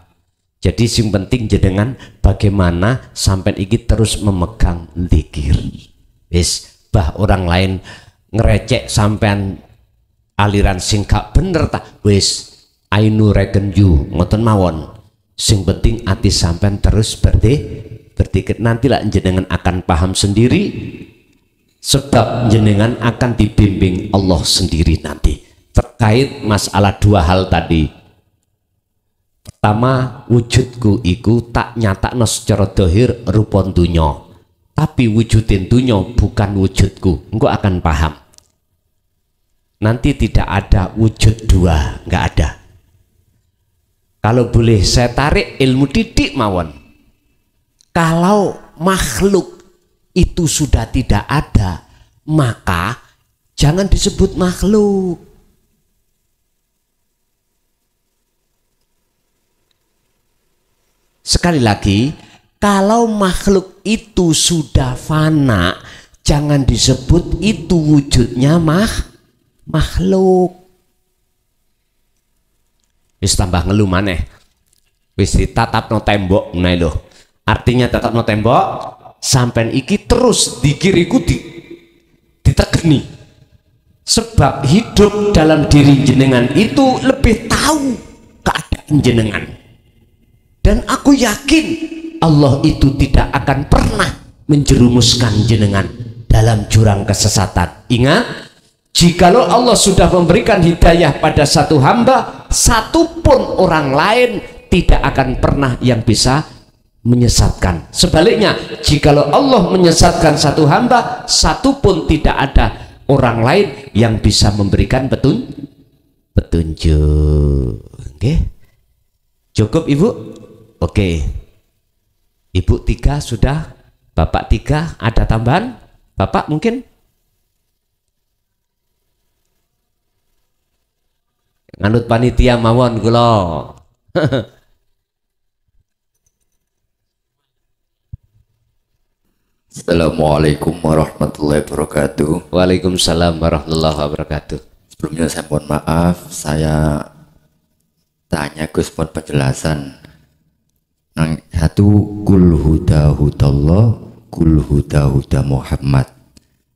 Jadi yang penting jenengan bagaimana sampai iki terus memegang zikir. Wis bah orang lain ngerecek sampean aliran sing gak bener tak wis ainu reken you ngoten mawon. Sing penting ati sampean terus berdikir, nantilah jenengan akan paham sendiri. Sebab jenengan akan dibimbing Allah sendiri nanti terkait masalah dua hal tadi. Pertama, wujudku iku tak nyatakno secara dohir rupa dunya, tapi wujudin dunya bukan wujudku. Engkau akan paham nanti tidak ada wujud dua, nggak ada. Kalau boleh saya tarik ilmu didik mawon, kalau makhluk itu sudah tidak ada, maka jangan disebut makhluk. Sekali lagi, kalau makhluk itu sudah fana, jangan disebut itu wujudnya makhluk. Wis tambah ngelu maneh. Wis ditatapno tembok menae lho. Artinya tatapno tembok, sampai iki terus dikiriku ditegeni. Sebab hidup dalam diri jenengan itu lebih tahu keadaan jenengan. Dan aku yakin Allah itu tidak akan pernah menjerumuskan jenengan dalam jurang kesesatan. Ingat, jikalau Allah sudah memberikan hidayah pada satu hamba, satupun orang lain tidak akan pernah yang bisa menyesatkan. Sebaliknya, jikalau Allah menyesatkan satu hamba, satu pun tidak ada orang lain yang bisa memberikan petunjuk. Oke, cukup Ibu? Oke, Ibu 3 sudah, Bapak 3 ada tambahan? Bapak mungkin? Nganut panitia mawon kula. Assalamualaikum warahmatullahi wabarakatuh. Waalaikumsalam warahmatullahi wabarakatuh. Sebelumnya saya mohon maaf, saya tanya Gus mohon penjelasan. Yang satu kul huda hudallah, kul huda huda Muhammad.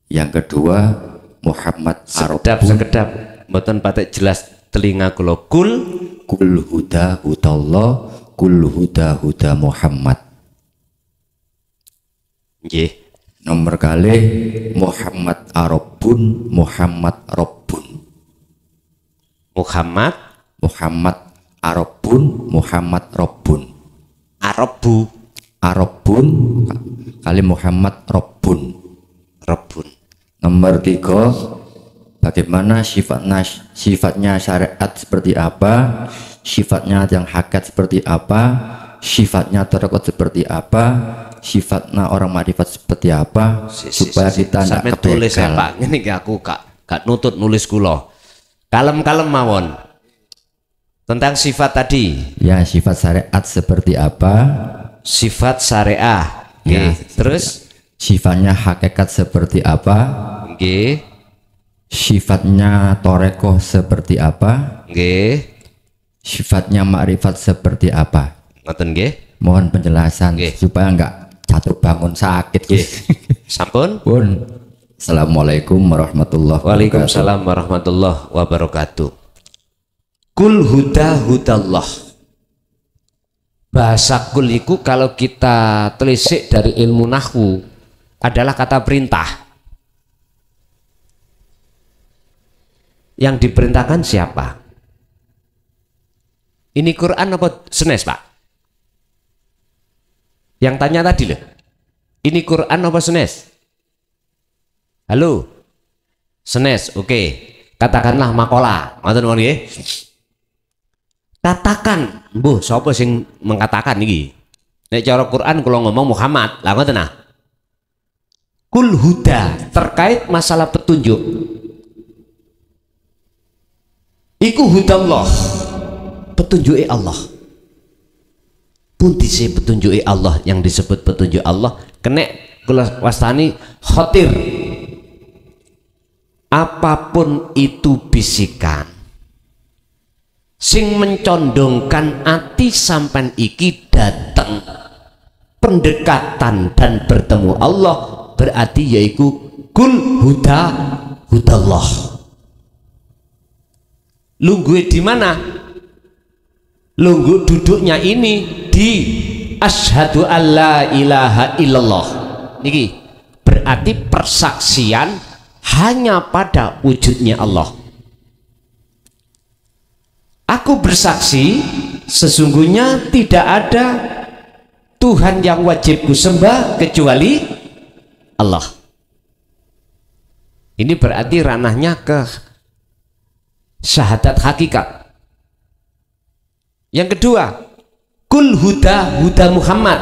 Yang kedua Muhammad sekedap mboten patek jelas telinga kula. Kul huda hudallah, kul huda huda Muhammad. Nggih. Nomor kali Muhammad Arabun, Muhammad Rabbun. Muhammad Arabun, Muhammad Rabbun. Arabun kali Muhammad Rabbun. Nomor 3, bagaimana sifatnya syariat seperti apa, sifatnya yang hakikat seperti apa, sifatnya tarekat seperti apa, sifatnya orang makrifat seperti apa, supaya kita tidak tulis ya Pak. Ini aku gak nutut nulis kula. Kalem-kalem mawon. Tentang sifat tadi. Ya, sifat syariat seperti apa? Sifat syariah. Ya, terus sifatnya hakikat seperti apa? Nggih. Sifatnya torekoh seperti apa? Nggih. Sifatnya makrifat seperti apa? Ngoten nggih. Mohon penjelasan supaya enggak jatuh bangun sakit. Sampun pun. Assalamualaikum warahmatullahi wabarakatuh. Waalaikumsalam warahmatullahi wabarakatuh. Kul huda hudallah. Bahasa kul iku kalau kita telisik dari ilmu nahwu adalah kata perintah. Yang diperintahkan siapa? Ini Quran apa senes, Pak? Yang tanya tadi loh. Ini Quran apa senes? Halo, senes, oke. Katakanlah makola, ngoten nggih. Katakan, mbuh sapa sing mengatakan iki? Nek cara Quran kula ngomong Muhammad, lah ngoten nah. Kul huda terkait masalah petunjuk. Iku hudallah. Petunjuke Allah. Pundi sih petunjuke Allah yang disebut petunjuk Allah? Kenek kula wastani khotir. Apapun itu bisikan sing mencondongkan ati sampan iki datang pendekatan dan bertemu Allah, berarti yaitu kul huda hudallah. Lungguhe di mana? Lungguh duduknya ini di asyhadu alla ilaha illallah. Niki berarti persaksian hanya pada wujudnya Allah. Aku bersaksi sesungguhnya tidak ada Tuhan yang wajib kusembah kecuali Allah. Ini berarti ranahnya ke syahadat hakikat. Yang kedua, kul huda huda Muhammad.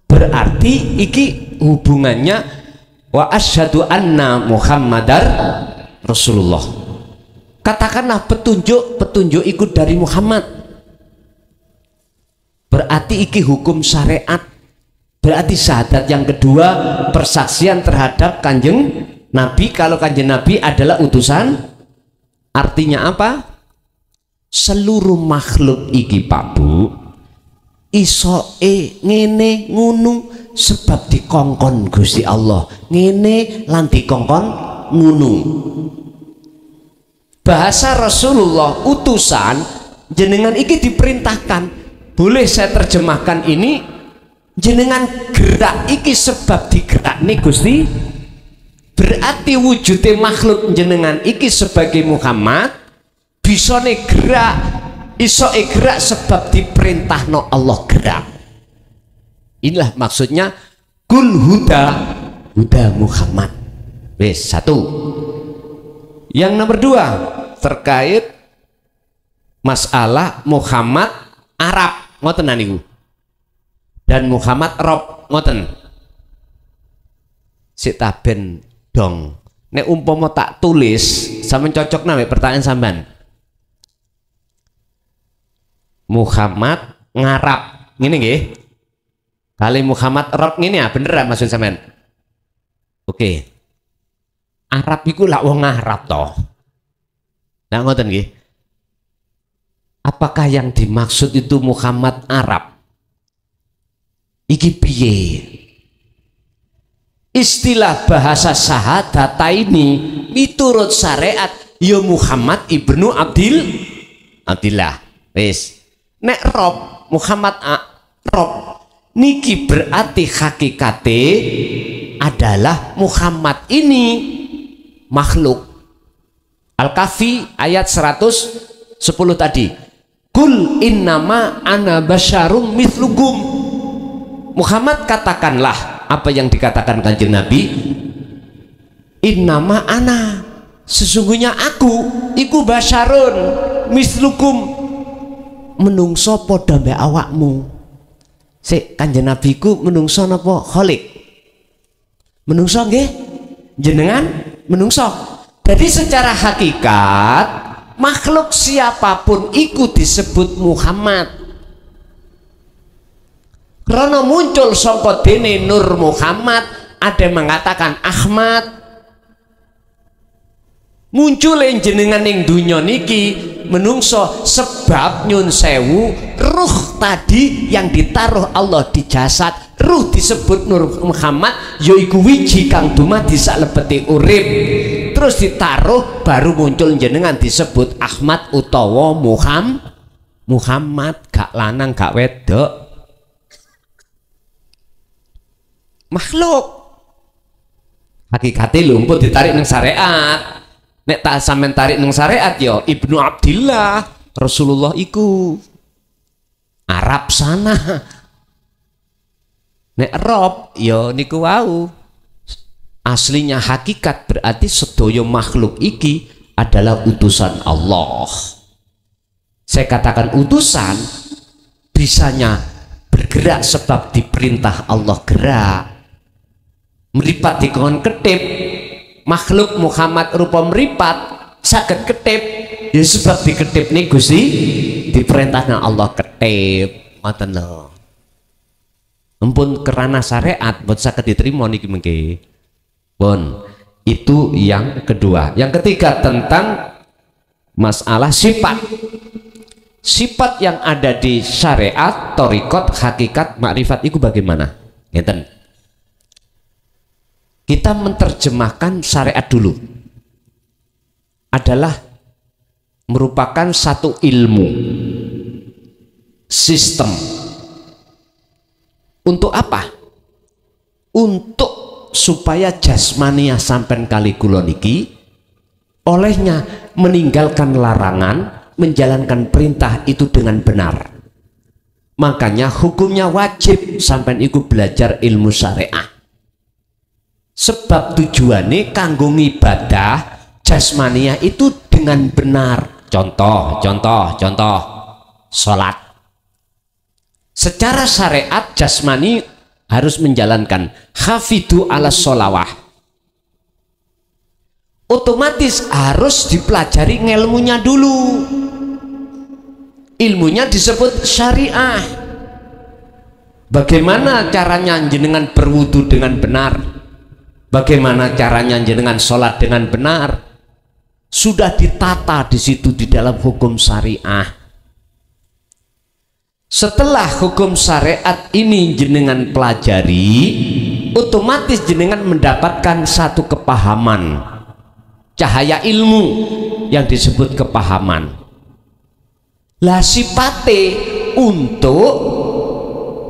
Berarti iki hubungannya wa asyhadu anna Muhammadar Rasulullah. Katakanlah petunjuk ikut dari Muhammad. Berarti iki hukum syariat. Berarti syahadat yang kedua persaksian terhadap Kanjeng Nabi. Kalau Kanjeng Nabi adalah utusan, artinya apa? Seluruh makhluk iki Pak Bu isoe ngene ngunu sebab dikongkon Gusti Allah ngene lan dikongkon ngunu. Bahasa Rasulullah utusan jenengan iki diperintahkan. Boleh saya terjemahkan ini, jenengan gerak iki sebab digerakne Gusti. Berarti wujudnya makhluk jenengan iki sebagai Muhammad bisane gerak, isoe gerak sebab diperintahno Allah gerak. Inilah maksudnya kul huda huda Muhammad. Wes satu. Yang nomor dua terkait masalah Muhammad Arab ngoten niku dan Muhammad Rob ngoten. Sik taben dong. Nek umpama tak tulis sampean cocok nang pertanyaan sampean. Muhammad ngarap ngene nggih. Kali Muhammad Rob ngene ya bener maksud sampean. Oke. Arab iku lak wong Arab toh. Nah ngoten nggih. Apakah yang dimaksud itu Muhammad Arab? Iki piye? Istilah bahasa syahadata ini miturut syariat ya Muhammad ibnu Abdillah. Wis. Nek Rob Muhammad Rob niki berarti hakikate adalah Muhammad ini makhluk. Al-Kahfi ayat 110 tadi. Kul innama ana basyarum mithlukum. Muhammad katakanlah apa yang dikatakan Kanjeng Nabi. Innama ana, sesungguhnya aku iku basyarun mithlukum, menungso padha mbek awakmu. Sik Kanjeng Nabi ku menungso napa khalik? Menungso nggih? Jenengan menungso. Jadi secara hakikat makhluk siapapun iku disebut Muhammad. Karena muncul sangka dene Nur Muhammad, ada yang mengatakan Ahmad. Muncul jenengan ning dunya niki menungso, sebab nyun sewu ruh tadi yang ditaruh Allah di jasad, ruh disebut Nur Muhammad, yaiku wiji kang dumadi salebete urip, terus ditaruh baru muncul jenengan disebut Ahmad utawa Muhammad, gak lanang gak wedok, makhluk. Hakikate lumpur ditarik nang syariat. Nek tak sampean tarik nang syariat yo Ibnu Abdillah, Rasulullah iku Arab sana. Nek Rob yo niku wau. Aslinya hakikat berarti sedaya makhluk iki adalah utusan Allah. Saya katakan utusan bisanya bergerak sebab diperintah Allah gerak. Meripat dikon ketip, makhluk Muhammad rupa meripat saged ketip ya sebab diketip nih Gusti diperintahnya Allah ketip. Ngoten lho. Ampun kerana syariat buat saged diterima niki mengke. Pun itu yang kedua. Yang ketiga tentang masalah sifat. Sifat yang ada di syariat, thariqat, hakikat, makrifat itu bagaimana? Ngeten. Kita menerjemahkan syariat dulu adalah merupakan satu ilmu sistem. Untuk apa? Untuk supaya jasmania sampean kali kula niki olehnya meninggalkan larangan, menjalankan perintah itu dengan benar. Makanya hukumnya wajib sampean iku belajar ilmu syariah. Sebab tujuannya kanggo ibadah jasmania itu dengan benar. Contoh sholat. Secara syariat jasmani harus menjalankan hafidhu ala sholawah. Otomatis harus dipelajari ilmunya dulu. Ilmunya disebut syariah. Bagaimana caranya jenengan berwudu dengan benar? Bagaimana caranya jenengan sholat dengan benar? Sudah ditata di situ di dalam hukum syariah. Setelah hukum syariat ini jenengan pelajari, otomatis jenengan mendapatkan satu kepahaman, cahaya ilmu yang disebut kepahaman. Lah sipate untuk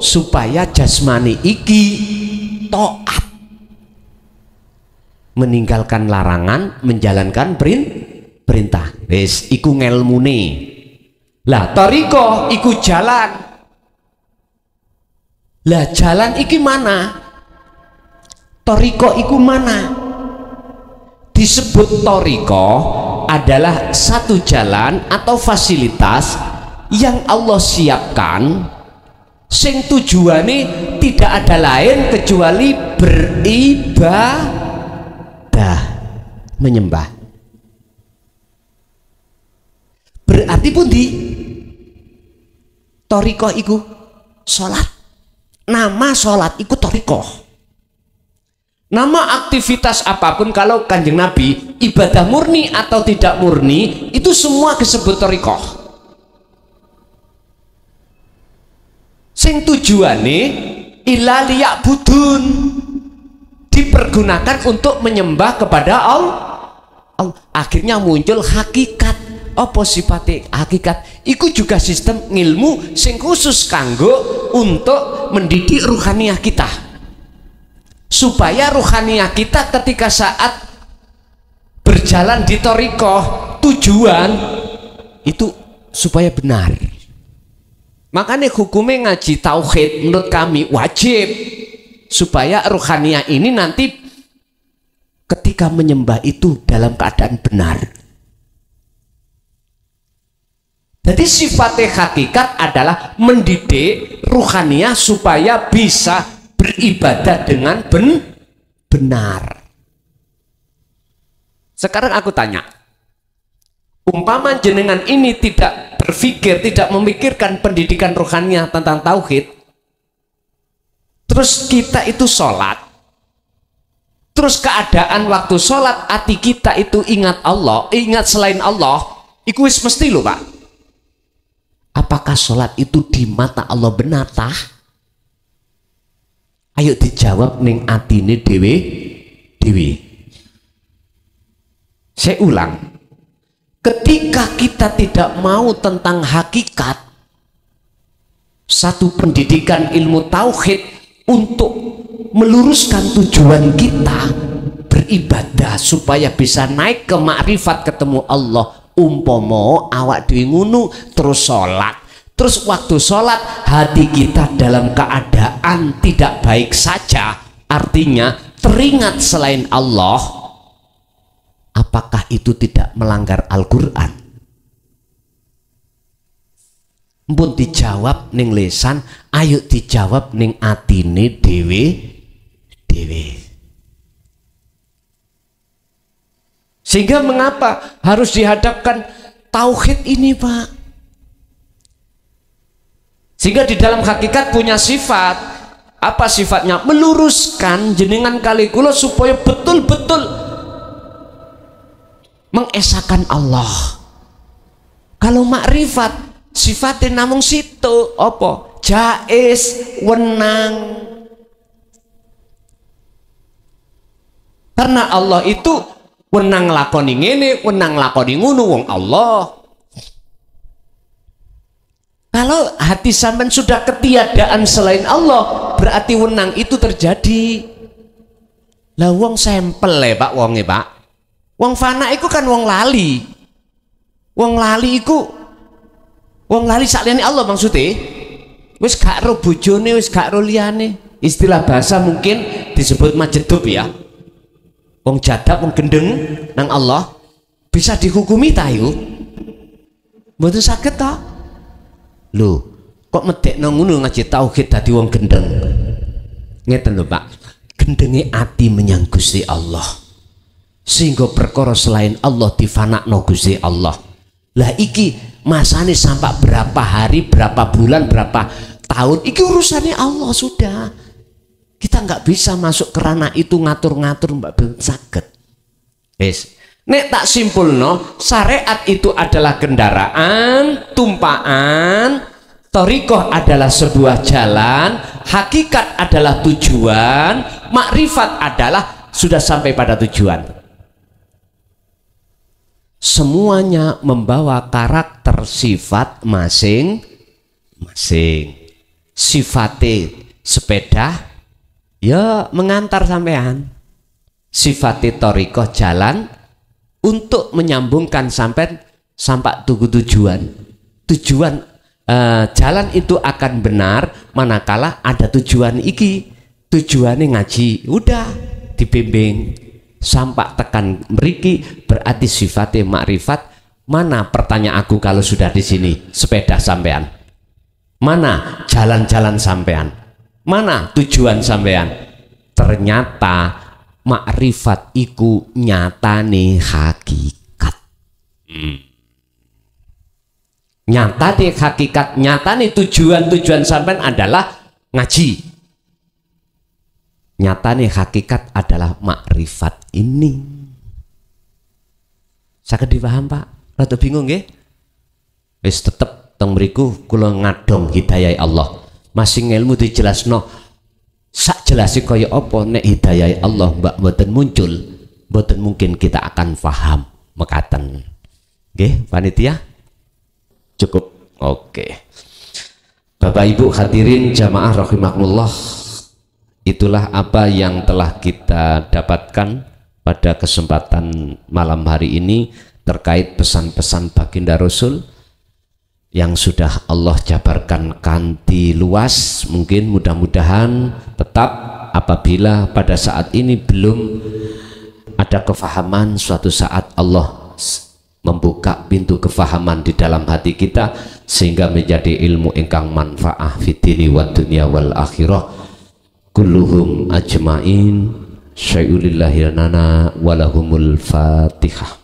supaya jasmani iki taat, meninggalkan larangan, menjalankan perintah. Wis iku ngelmune. Lah thariqah iku jalan. Lah jalan iki mana? Thariqah iku mana? Disebut thariqah adalah satu jalan atau fasilitas yang Allah siapkan sing tujuannya tidak ada lain kecuali beribadah, menyembah. Berarti pun di thariqah iku sholat. Nama sholat iku thariqah. Nama aktivitas apapun kalau Kanjeng Nabi ibadah murni atau tidak murni itu semua disebut thariqah. Sing tujuane ila liya'budun, dipergunakan untuk menyembah kepada Allah. Akhirnya muncul hakikat. Apa sifatnya hakikat? Iku juga sistem ilmu sing khusus kanggo untuk mendidik ruhaniyah kita, supaya ruhaniyah kita ketika saat berjalan di thariqah tujuan itu supaya benar. Makanya hukumnya ngaji tauhid menurut kami wajib, supaya ruhaniyah ini nanti ketika menyembah itu dalam keadaan benar. Jadi sifatnya hakikat adalah mendidik ruhaniyah supaya bisa beribadah dengan benar. Sekarang aku tanya, umpama jenengan ini tidak berpikir, tidak memikirkan pendidikan ruhaniyah tentang tauhid, terus kita itu sholat, terus keadaan waktu sholat hati kita itu ingat Allah, ingat selain Allah, Iku wis mesti lho Pak. Apakah sholat itu di mata Allah benar tah? Ayo dijawab ning atine dewe. Saya ulang, ketika kita tidak mau tentang hakikat, satu pendidikan ilmu tauhid untuk meluruskan tujuan kita beribadah supaya bisa naik ke makrifat ketemu Allah. Umpomo awak dhewe ngunu terus sholat, terus waktu sholat hati kita dalam keadaan tidak baik saja, artinya teringat selain Allah, apakah itu tidak melanggar Al-Quran? Mpun dijawab ning lesan, ayo dijawab ning atine dewe. Sehingga mengapa harus dihadapkan tauhid ini Pak? Sehingga di dalam hakikat punya sifat. Apa sifatnya? Meluruskan jenengan kali kula supaya betul-betul mengesahkan Allah. Kalau makrifat sifatnya namung situ apa? Jais, wenang. Karena Allah itu wenang lakoni ngene, wenang lakoni ngono wong Allah. Kalau hati sampean sudah ketiadaan selain Allah, berarti wenang itu terjadi. Lah wong sampel Pak wonge Pak. Wong fana iku kan wong lali. Wong lali iku wong lali saliyane Allah maksudnya. Wis gak ro bojone, wis gak ro liyane. Istilah bahasa mungkin disebut majedub ya. Wong jadab, wong gendeng nang Allah bisa dihukumi tayu. Mboten saged ta? Lho, kok medekno ngono ngaji tauhid dadi wong gendeng. Ngeten lho Pak. Gendenge ati menyang Gusti Allah. Sehingga perkara selain Allah difanakno Gusti Allah. Lah iki masane sampai berapa hari, berapa bulan, berapa tahun, iki urusannya Allah sudah. Kita nggak bisa masuk ke ranah itu ngatur-ngatur mbak sakit. Yes. Nek tak simpulno, syariat itu adalah kendaraan, tumpaan, thariqah adalah sebuah jalan, hakikat adalah tujuan, makrifat adalah sudah sampai pada tujuan. Semuanya membawa karakter sifat masing-masing. Sifatnya sepeda ya mengantar sampean, sifati thariqah jalan untuk menyambungkan sampai tugu tujuan. Jalan itu akan benar manakala ada tujuan iki. Tujuannya ngaji, udah dibimbing sampai tekan mriki, berarti sifatnya makrifat. Mana pertanyaan aku kalau sudah di sini sepeda sampean? Mana jalan-jalan sampean? Mana tujuan sampean? Ternyata makrifat iku nyatane hakikat. Nyatane hakikat, nyatane tujuan sampean adalah ngaji. Nyatane hakikat adalah makrifat ini. Saged dipaham Pak? Rada bingung nggih? Wis tetep teng mriku kula ngadong hidayah Allah. Masing ilmu dijelasno sak jelasi kaya apa nek hidayah Allah mbak mboten muncul, mboten mungkin kita akan paham mekaten. Nggih, panitia? Cukup. Oke. Bapak Ibu hadirin jamaah rahimakumullah, itulah apa yang telah kita dapatkan pada kesempatan malam hari ini terkait pesan-pesan baginda Rasul yang sudah Allah jabarkan kanthi luas. Mungkin mudah-mudahan tetap apabila pada saat ini belum ada kefahaman, suatu saat Allah membuka pintu kefahaman di dalam hati kita sehingga menjadi ilmu ingkang manfaah fitini wa dunya wal akhirah. Kulluhum ajmain syai'ulillahi lana walahumul fatihah.